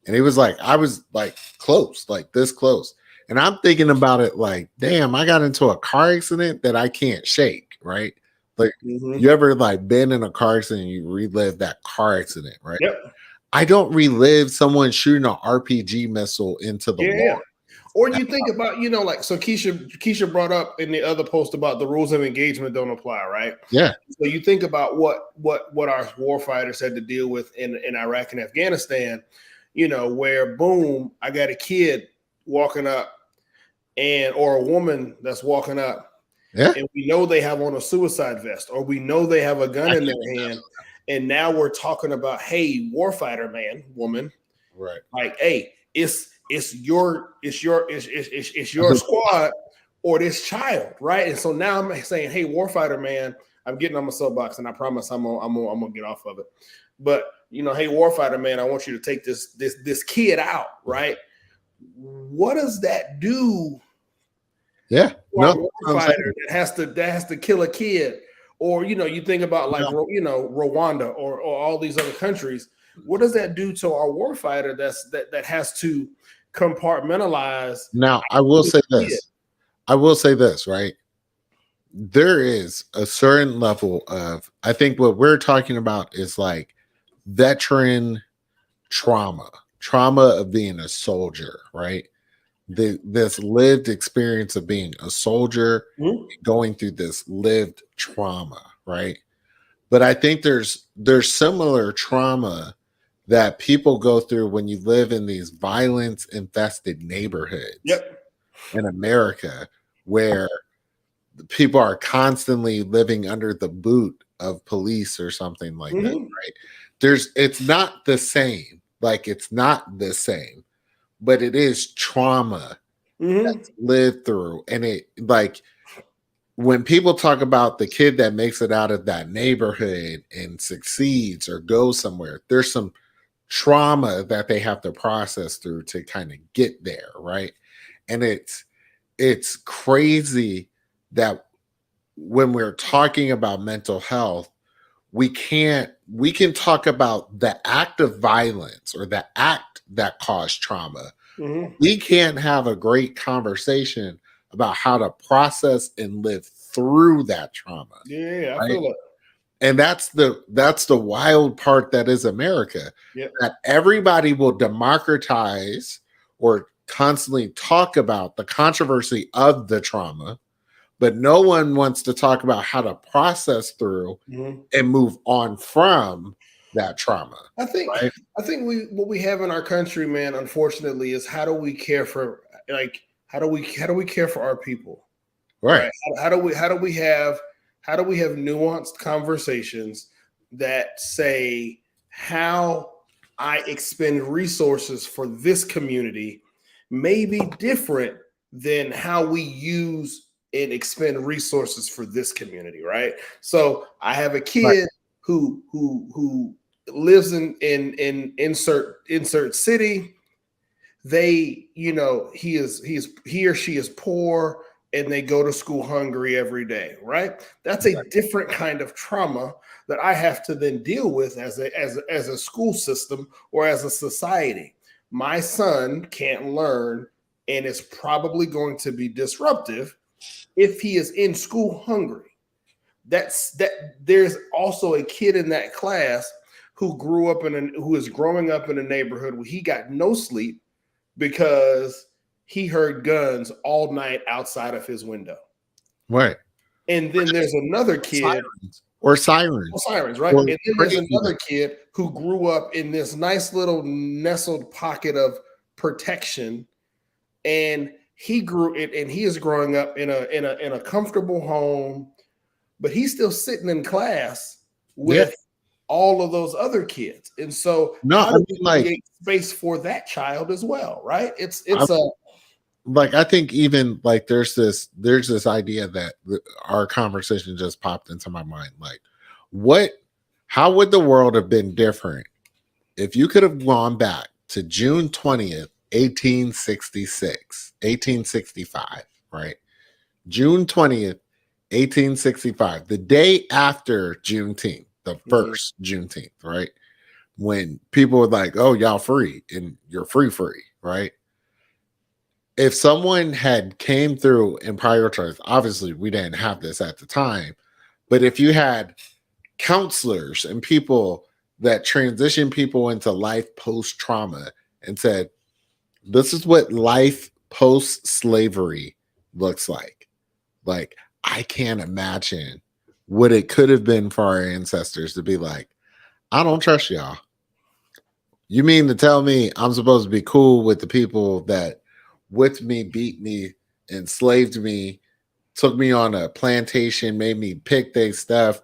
And he was like, I was like close, like this close. And I'm thinking about it like, damn, I got into a car accident that I can't shake, right? Like, you ever like been in a car accident and you relive that car accident, right? Yep. I don't relive someone shooting an RPG missile into the wall. Or you think about, like, so Keisha brought up in the other post about the rules of engagement don't apply, right? Yeah. So you think about what our warfighters had to deal with in Iraq and Afghanistan, where boom, I got a kid walking up or a woman that's walking up, and we know they have on a suicide vest, or we know they have a gun in their hand, and now we're talking about, hey, warfighter man, woman, right? Like, hey, it's your squad or this child, right? And so now I'm saying, hey, warfighter man, I'm getting on my soapbox, and I promise I'm gonna get off of it. But hey, warfighter man, I want you to take this kid out, right? What does that do? Yeah, warfighter that has to kill a kid, or you think about like Rwanda or all these other countries. What does that do to our warfighter that has to compartmentalize? Now, I will say this, right? There is a certain level of, I think what we're talking about is like veteran trauma of being a soldier, right? This lived experience of being a soldier, going through this lived trauma, right? But I think there's similar trauma that people go through when you live in these violence infested neighborhoods Yep. in America, where people are constantly living under the boot of police or something like that, right? It's not the same. Like, it's not the same, but it is trauma that's lived through. And it, like, when people talk about the kid that makes it out of that neighborhood and succeeds or goes somewhere, there's some trauma that they have to process through to kind of get there, right? And it's crazy that when we're talking about mental health, we can talk about the act of violence or the act that caused trauma. We can't have a great conversation about how to process and live through that trauma. Yeah, I Right. feel it. And that's the wild part that is America. Yep. That everybody will democratize or constantly talk about the controversy of the trauma, but no one wants to talk about how to process through and move on from that trauma. I think Right? what we have in our country, man, unfortunately, is how do we care for how do we care for our people? Right. How do we have nuanced conversations that say how I expend resources for this community may be different than how we use and expend resources for this community, right? So I have a kid who lives in insert city. They, he or she is poor and they go to school hungry every day, right? That's a different kind of trauma that I have to then deal with as a school system or as a society. My son can't learn and is probably going to be disruptive if he is in school hungry. There's also a kid in that class who who is growing up in a neighborhood where he got no sleep because he heard guns all night outside of his window. Right. And then there's another kid sirens, right? And then there's another kid who grew up in this nice little nestled pocket of protection, and he is growing up in a comfortable home, but he's still sitting in class with all of those other kids. And so how do we create space for that child as well, right? I think even like there's this idea that our conversation just popped into my mind. Like, how would the world have been different if you could have gone back to June 20th, 1865, right? June 20th, 1865, the day after Juneteenth, the first Juneteenth, right? When people were like, oh, y'all free and you're free, right? If someone had came through and prioritized, obviously we didn't have this at the time, but if you had counselors and people that transition people into life post trauma and said, this is what life post slavery looks like. Like, I can't imagine what it could have been for our ancestors to be like, I don't trust y'all. You mean to tell me I'm supposed to be cool with the people that whipped me, beat me, enslaved me, took me on a plantation, made me pick their stuff,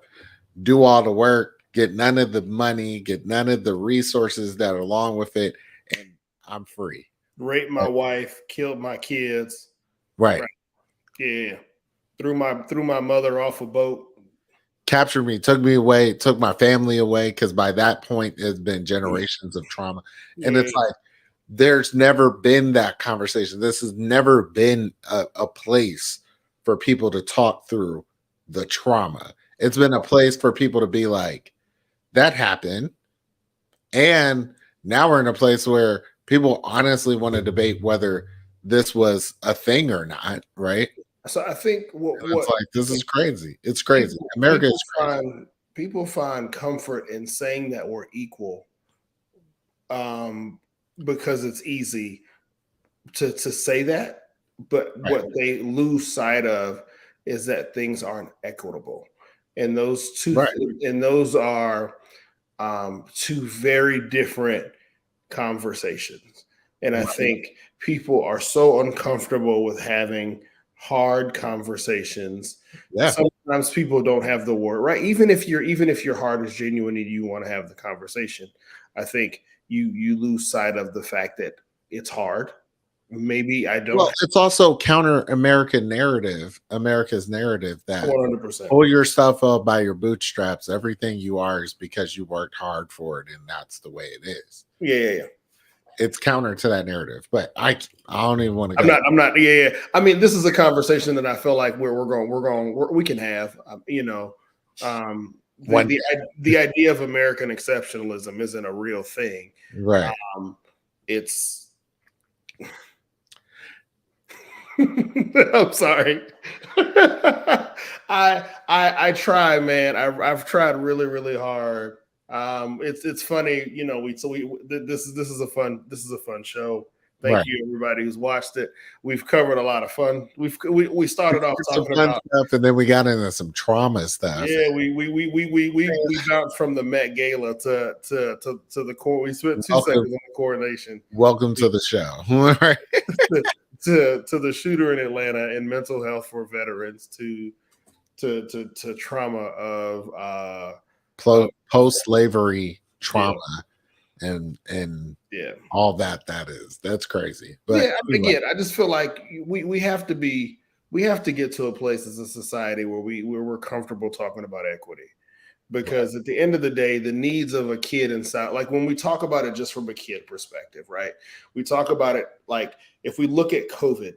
do all the work, get none of the money, get none of the resources that are along with it, and I'm free. Raped my wife, killed my kids. Right. Yeah. Threw my mother off a boat. Captured me, took me away, took my family away, because by that point it's been generations of trauma. And it's like, there's never been that conversation. This has never been a place for people to talk through the trauma. It's been a place for people to be like, that happened. And now we're in a place where people honestly want to debate whether this was a thing or not, right? So I think it's like, this is crazy. It's crazy. America is crazy. People find comfort in saying that we're equal, because it's easy to say that. But what they lose sight of is that things aren't equitable, and those two, and those are two very different conversations. And I think people are so uncomfortable with having hard conversations. Yeah. Sometimes people don't have the word, right? Even if your heart is genuine and you want to have the conversation, I think you lose sight of the fact that it's hard. Maybe I don't Well, it's also counter America's narrative that 100%. pull yourself up by your bootstraps. Everything you are is because you worked hard for it, and that's the way it is. Yeah. It's counter to that narrative, but I don't even want to I'm go. not. Yeah. I mean, this is a conversation that I feel like we can have. One The idea of American exceptionalism isn't a real thing. right. It's. I'm sorry. I try, man. I've tried really hard. It's funny, this is a fun show. Thank Right. you everybody who's watched it. We've covered a lot of fun. We started off Some talking fun about stuff, and then we got into some trauma stuff. yeah, we bounced from the Met Gala to the court. We spent 2 seconds on the coronation. Welcome to the show. Right. to the shooter in Atlanta and mental health for veterans to trauma of post-slavery trauma and yeah all that's crazy. But yeah, again, I just feel like we have to get to a place as a society where we're comfortable talking about equity, because at the end of the day, the needs of a kid inside, like when we talk about it just from a kid perspective, right? We talk about it like if we look at COVID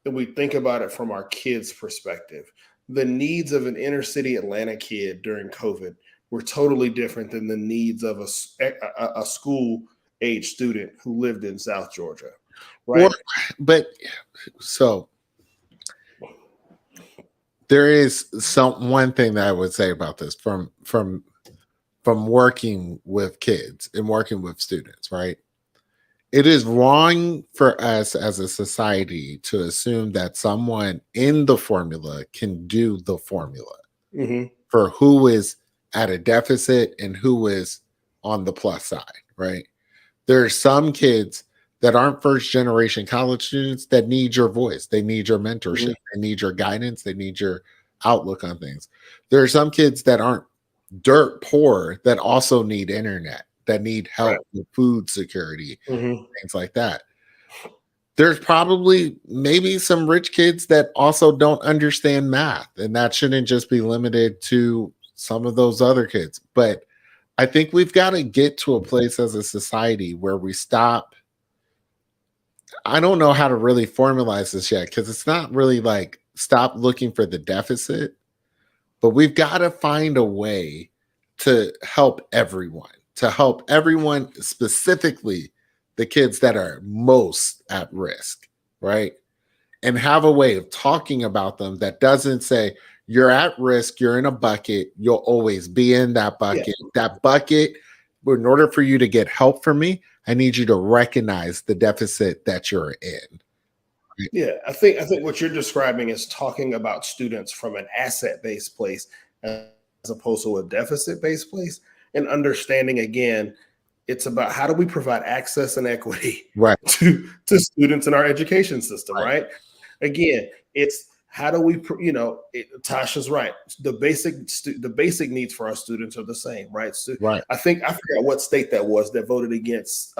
and we think about it from our kids' perspective, the needs of an inner city Atlanta kid during COVID were totally different than the needs of a school age student who lived in South Georgia, right? But so there is one thing that I would say about this from working with kids and working with students, right? It is wrong for us as a society to assume that someone in the formula can do the formula for who is at a deficit and who is on the plus side, right? There are some kids that aren't first generation college students that need your voice. They need your mentorship. They need your guidance. They need your outlook on things. There are some kids that aren't dirt poor that also need internet, that need help with food security, things like that. There's probably maybe some rich kids that also don't understand math, and that shouldn't just be limited to some of those other kids. But I think we've got to get to a place as a society where we stop. I don't know how to really formalize this yet, because it's not really like stop looking for the deficit, but we've got to find a way to help everyone, specifically the kids that are most at risk, right? And have a way of talking about them that doesn't say, you're at risk, you're in a bucket, you'll always be in that bucket. Yeah. That bucket, in order for you to get help from me, I need you to recognize the deficit that you're in. Yeah, I think what you're describing is talking about students from an asset-based place as opposed to a deficit-based place, and understanding, again, it's about how do we provide access and equity to students in our education system, right? Again, it's how do we, Tasha's right. The basic needs for our students are the same, right? So I think I forgot what state that was that voted against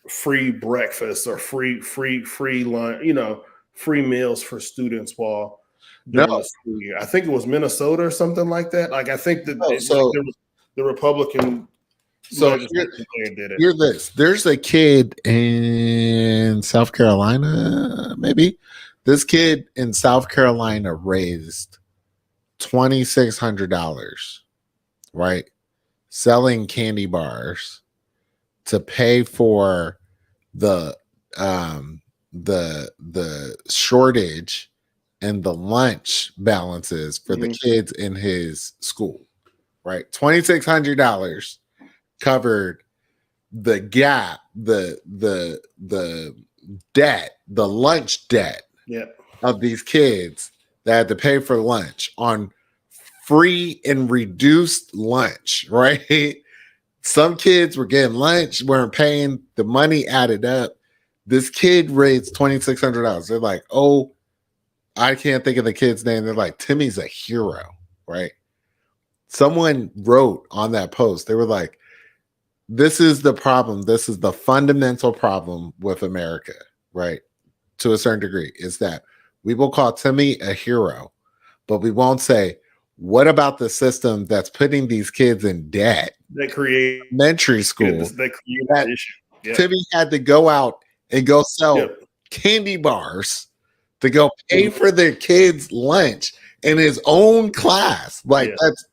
free breakfast or free lunch, free meals for students while during the school year. I think it was Minnesota or something like that. Like I think that the Republican. So hear this. There's a kid in South Carolina, maybe. This kid in South Carolina raised $2,600, right? Selling candy bars to pay for the shortage and the lunch balances for the kids in his school, right? $2,600 covered the gap, the debt, the lunch debt of these kids that had to pay for lunch on free and reduced lunch, right? Some kids were getting lunch, weren't paying, the money added up. This kid raised $2,600. They're like, oh, I can't think of the kid's name. They're like, Timmy's a hero, right? Someone wrote on that post, they were like, this is the problem. This is the fundamental problem with America, right? To a certain degree, is that we will call Timmy a hero, but we won't say, what about the system that's putting these kids in debt? They create Elementary school. They create That issue. Yep. Timmy had to go out and go sell Yep. candy bars to go pay for their kids' lunch in his own class. Like that's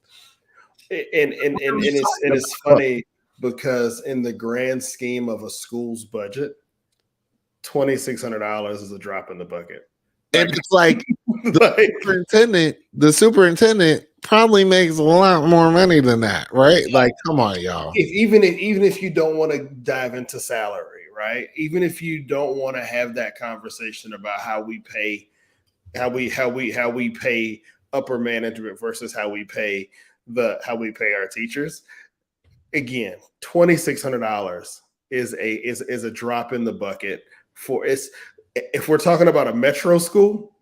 and it's funny because in the grand scheme of a school's budget, $2,600 is a drop in the bucket. And it's like the superintendent probably makes a lot more money than that, right? Like, come on, y'all. Even if you don't want to dive into salary, right? Even if you don't want to have that conversation about how we pay upper management versus how we pay our teachers. Again, $2,600 is a drop in the bucket for it's. If we're talking about a metro school,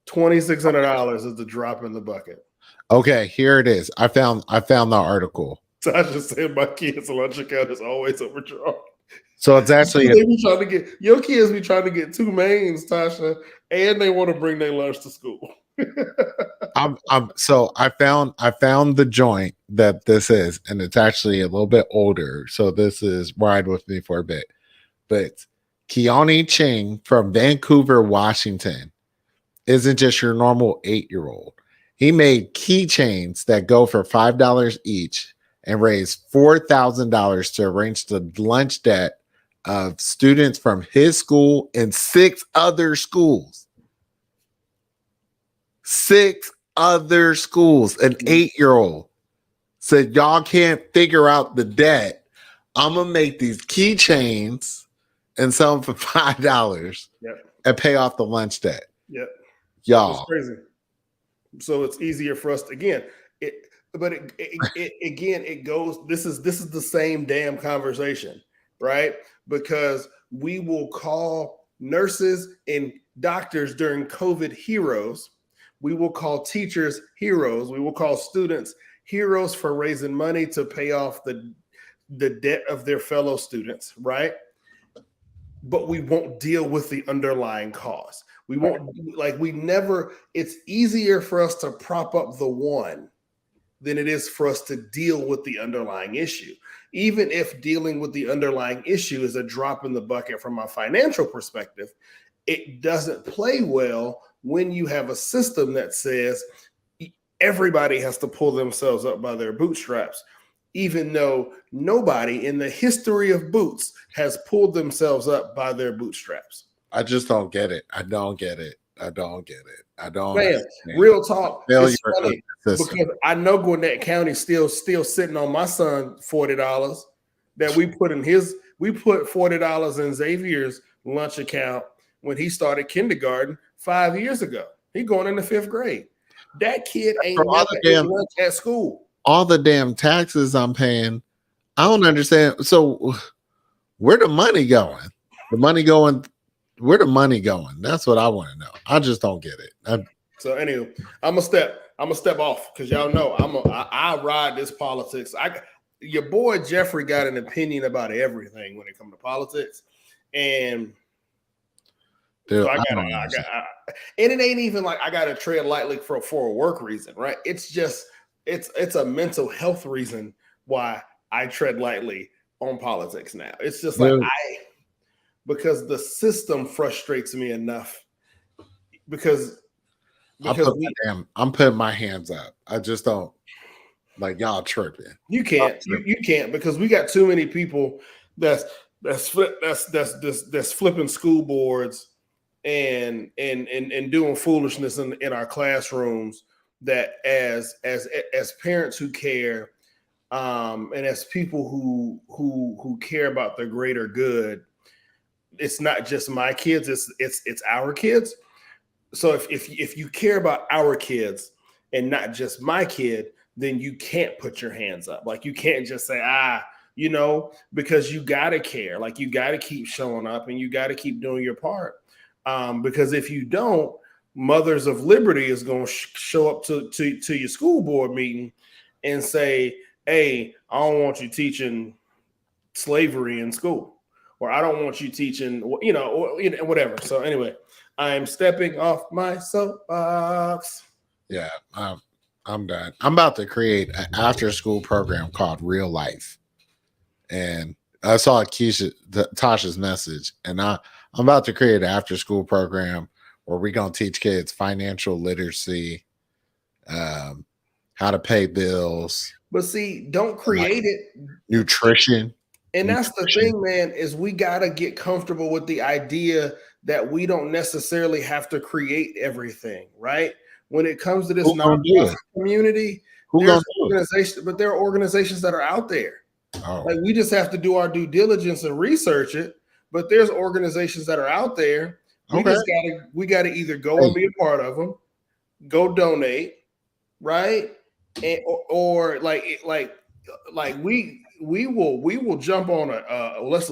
$2,600 is the drop in the bucket. Okay, here it is. I found the article. Tasha said my kids' lunch account is always overdrawn. So it's actually your kids be trying to get two mains, Tasha, and they want to bring their lunch to school. So I found the joint that this is, and it's actually a little bit older. So this is ride with me for a bit. But Keone Ching from Vancouver, Washington isn't just your normal 8-year-old. He made keychains that go for $5 each and raised $4,000 to arrange the lunch debt of students from his school and 6 other schools. 6 other schools. An 8-year-old said, y'all can't figure out the debt. I'm going to make these keychains and sell them for $5 and pay off the lunch debt. Yep. Y'all. It's crazy. So it's easier for us to, again, it goes, this is the same damn conversation, right? Because we will call nurses and doctors during COVID heroes. We will call teachers heroes. We will call students heroes for raising money to pay off the debt of their fellow students, right? But we won't deal with the underlying cause. We won't, it's easier for us to prop up the one than it is for us to deal with the underlying issue. Even if dealing with the underlying issue is a drop in the bucket from a financial perspective, it doesn't play well when you have a system that says everybody has to pull themselves up by their bootstraps, even though nobody in the history of boots has pulled themselves up by their bootstraps. I just don't get it. I don't get it. Man, real talk. It's funny because I know Gwinnett County still sitting on my son $40 that we put $40 in Xavier's lunch account when he started kindergarten 5 years ago. He going into 5th grade. That kid ain't never ate lunch at school. All the damn taxes I'm paying, I don't understand. So where the money going? Where the money going? That's what I want to know. I just don't get it. So anyway, I'm a step off because y'all know I ride this politics. Your boy Jeffrey got an opinion about everything when it comes to politics, and dude, so and it ain't even like I gotta tread lightly for a work reason, right? It's just it's a mental health reason why I tread lightly on politics now. It's just like because the system frustrates me enough because I'm putting my hands up. I just don't like y'all tripping. You can't because we got too many people that's flipping school boards and doing foolishness in our classrooms that as parents who care and as people who care about the greater good, it's not just my kids, it's our kids. So if you care about our kids and not just my kid, then you can't put your hands up. Like you can't just say, because you got to care. Like you got to keep showing up and you got to keep doing your part. Because if you don't, Mothers of Liberty is going to show up to your school board meeting and say, hey, I don't want you teaching slavery in school, or I don't want you teaching, whatever. So anyway, I'm stepping off my soapbox. Yeah, I'm done. I'm about to create an after-school program called Real Life, and I saw Tasha's message, and I'm about to create an after-school program where we're gonna teach kids financial literacy, how to pay bills. But see, don't create it. Nutrition. And that's the thing, man, is we got to get comfortable with the idea that we don't necessarily have to create everything, right? When it comes to this nonprofit community, there are organizations that are out there. Oh. Like we just have to do our due diligence and research it. But there's organizations that are out there. We gotta either go and be a part of them, go donate, right? And or we will jump on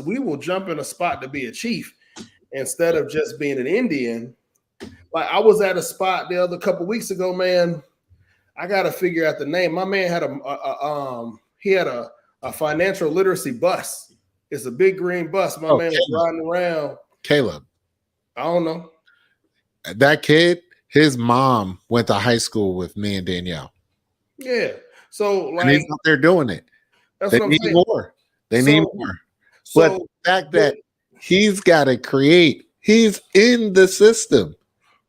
we will jump in a spot to be a chief instead of just being an Indian. Like I was at a spot the other couple weeks ago, man. I got to figure out the name. My man had a financial literacy bus. It's a big green bus. My man was riding around. Caleb. I don't know. That kid, his mom went to high school with me and Danielle. Yeah. So like and he's out there doing it. They need more. They need more. But the fact that he's got to create, he's in the system.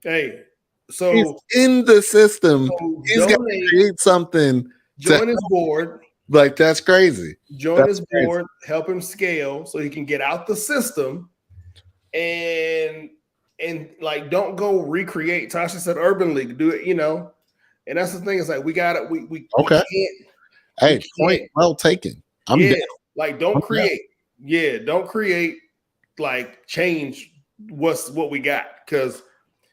Hey, so he's in the system. So he's got to create something. Join his board. Like that's crazy. Join his board, help him scale so he can get out the system and like don't go recreate. Tasha said Urban League, do it, And that's the thing, is like we got it. We can't. Hey, point well taken. Like don't create. Yeah, don't create. Like change what we got, because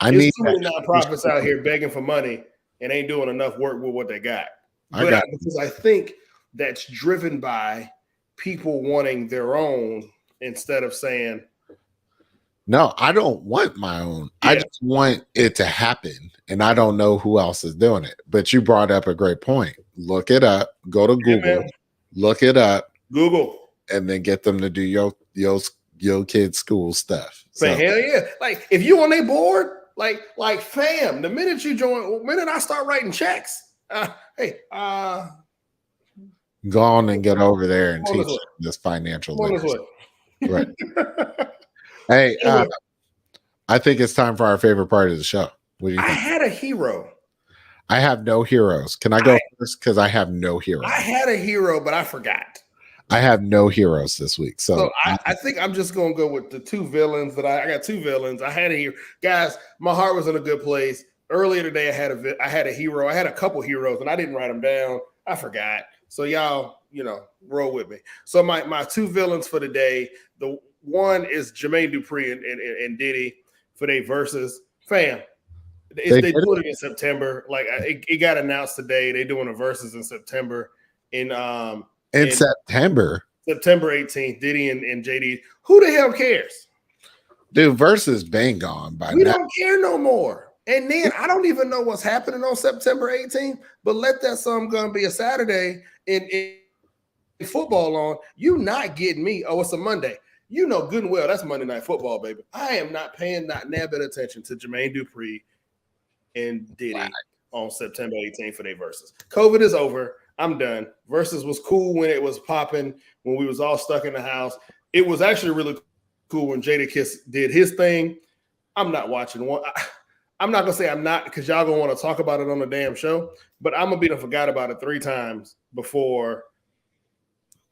there's too many nonprofits out here begging for money and ain't doing enough work with what they got. Because I think that's driven by people wanting their own instead of saying, no, I don't want my own. Yeah. I just want it to happen. And I don't know who else is doing it. But you brought up a great point. Look it up. Go to Google. Look it up. Google. And then get them to do your kids' school stuff. So hell yeah. Like if you on their board, like fam, the minute I start writing checks, go on and get over there and teach this financial literacy. Right. Hey, I think it's time for our favorite part of the show. What do you think? I had a hero. I have no heroes. Can I go first? Because I have no heroes. I had a hero, but I forgot. I have no heroes this week. So I think I'm just going to go with the two villains that I got. Two villains. I had a hero. Guys, my heart was in a good place. Earlier today, I had a hero. I had a couple heroes, and I didn't write them down. I forgot. So y'all, roll with me. So my two villains for the day, the one is Jermaine Dupri and Diddy for their verses. Fam, they do it in September. Like it got announced today. They doing the verses in September. In September 18th, Diddy and JD. Who the hell cares? Dude, versus been gone by now. We don't care no more. And then I don't even know what's happening on September 18th, but let that song gonna be a Saturday in football on. You not getting me. Oh, it's a Monday. You know good and well that's Monday Night Football, baby. I am not paying not bit attention to Jermaine Dupri and Diddy on September 18th for their verses. COVID is over. I'm done. Versus was cool when it was popping, when we was all stuck in the house. It was actually really cool when Jadakiss did his thing. I'm not watching one. I'm not gonna say I'm not, because y'all gonna want to talk about it on the damn show, but I'm gonna be forgot about it 3 times before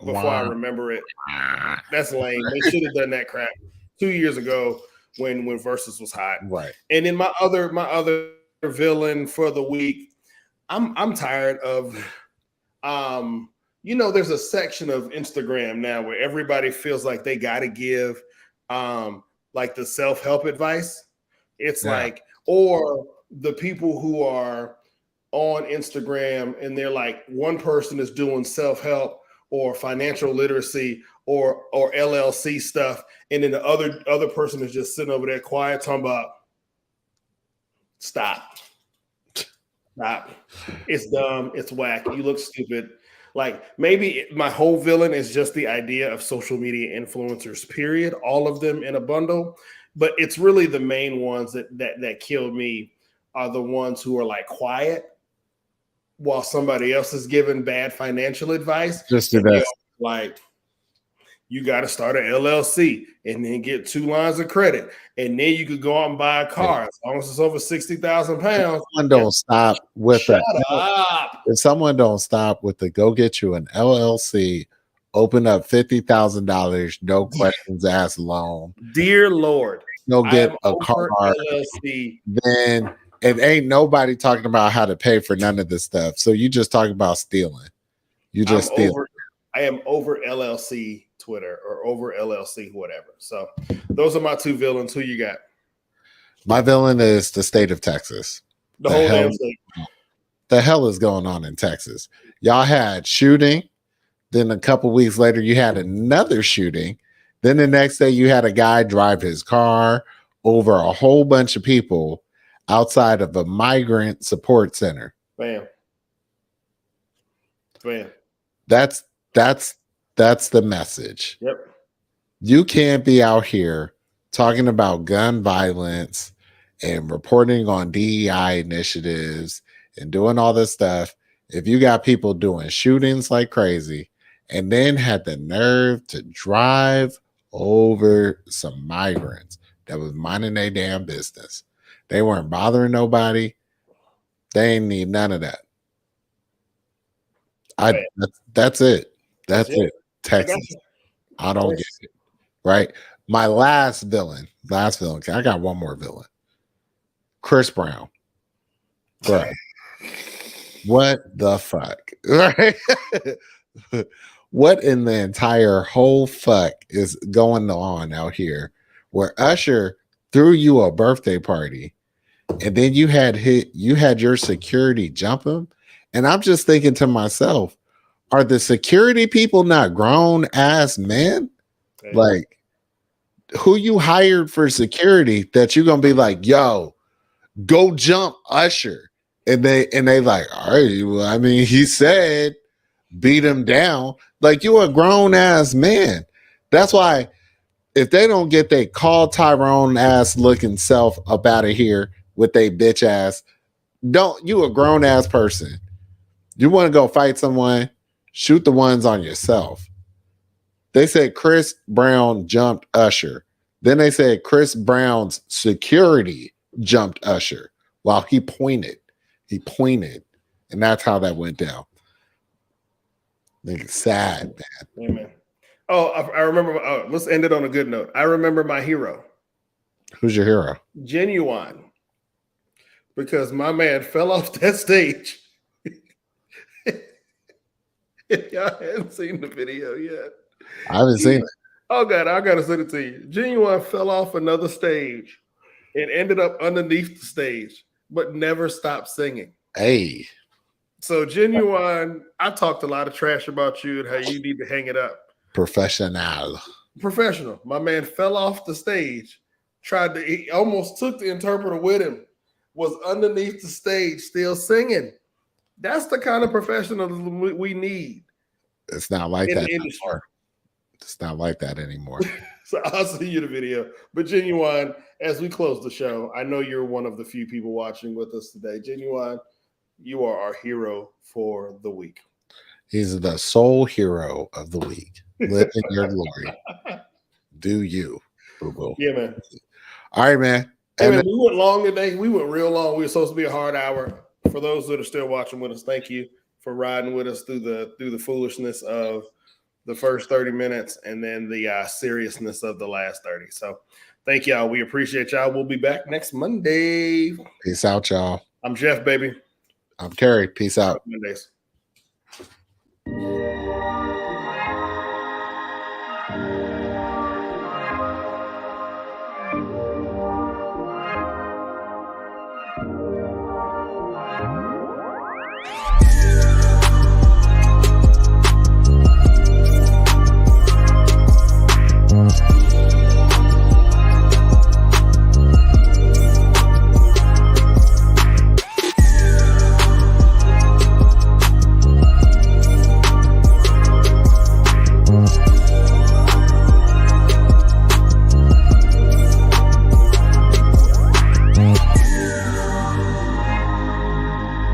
I remember it. That's lame. They should have done that crap 2 years ago when Versus was hot. Right. And then my other villain for the week, I'm tired of there's a section of Instagram now where everybody feels like they gotta give like the self-help advice. It's like, or the people who are on Instagram and they're like, one person is doing self-help or financial literacy or LLC stuff, and then the other person is just sitting over there quiet talking about stop. It's dumb, it's whack, you look stupid. Like, maybe my whole villain is just the idea of social media influencers, period, all of them in a bundle. But it's really the main ones that kill me are the ones who are like quiet while somebody else is giving bad financial advice. Just do that. Like, you got to start an LLC and then get 2 lines of credit, and then you could go out and buy a car as long as it's over 60,000 pounds. Someone don't stop with Shut up. If someone don't stop with the go get you an LLC, open up $50,000, no questions asked loan. Dear Lord, go get a car. LLC. Then it ain't nobody talking about how to pay for none of this stuff. So you just talking about stealing. You just steal. I am over LLC Twitter or over LLC whatever. So those are my 2 villains. Who you got? My villain is the state of Texas. The whole damn state. The hell is going on in Texas? Y'all had shooting. Then a couple weeks later, you had another shooting. Then the next day, you had a guy drive his car over a whole bunch of people outside of a migrant support center. Bam. That's the message. Yep. You can't be out here talking about gun violence and reporting on DEI initiatives and doing all this stuff if you got people doing shootings like crazy and then had the nerve to drive over some migrants that was minding their damn business. They weren't bothering nobody. They ain't need none of that. That's it. That's it. Texas. I don't get it. Right? My last villain. I got one more villain. Chris Brown. Bro. What the fuck? Right? What in the entire whole fuck is going on out here where Usher threw you a birthday party and then you had your security jump him? And I'm just thinking to myself, are the security people not grown ass men? Okay. Like, who you hired for security that you're gonna be like, yo, go jump Usher? And they like, all right, well, I mean, he said beat him down. Like, you a grown ass man. That's why if they don't get they call Tyrone ass looking self up out of here with they bitch ass, you a grown ass person. You want to go fight someone, shoot the ones on yourself. They said Chris Brown jumped Usher. Then they said Chris Brown's security jumped Usher while he pointed. And that's how that went down. Like, sad, man. Amen. Oh, I remember. Let's end it on a good note. I remember my hero. Who's your hero? Genuine. Because my man fell off that stage. If y'all haven't seen the video yet. I haven't seen it. Oh, God, I got to send it to you. Genuine fell off another stage and ended up underneath the stage, but never stopped singing. Hey. So, Genuine, I talked a lot of trash about you and how you need to hang it up. Professional. My man fell off the stage, he almost took the interpreter with him, was underneath the stage still singing. That's the kind of professionalism we need. It's not like that anymore. It's not like that anymore. So I'll send you the video. But Genuine, as we close the show, I know you're one of the few people watching with us today. Genuine, you are our hero for the week. He's the sole hero of the week. Live in your glory. Do you, boo-boo. Yeah, man. All right, man. Hey, man, we went long today. We went real long. We were supposed to be a hard hour. For those that are still watching with us, thank you for riding with us through the foolishness of the first 30 minutes and then the seriousness of the last 30. So thank y'all. We appreciate y'all. We'll be back next Monday. Peace out, y'all. I'm Jeff, baby. I'm Kerry. Peace out. Mondays.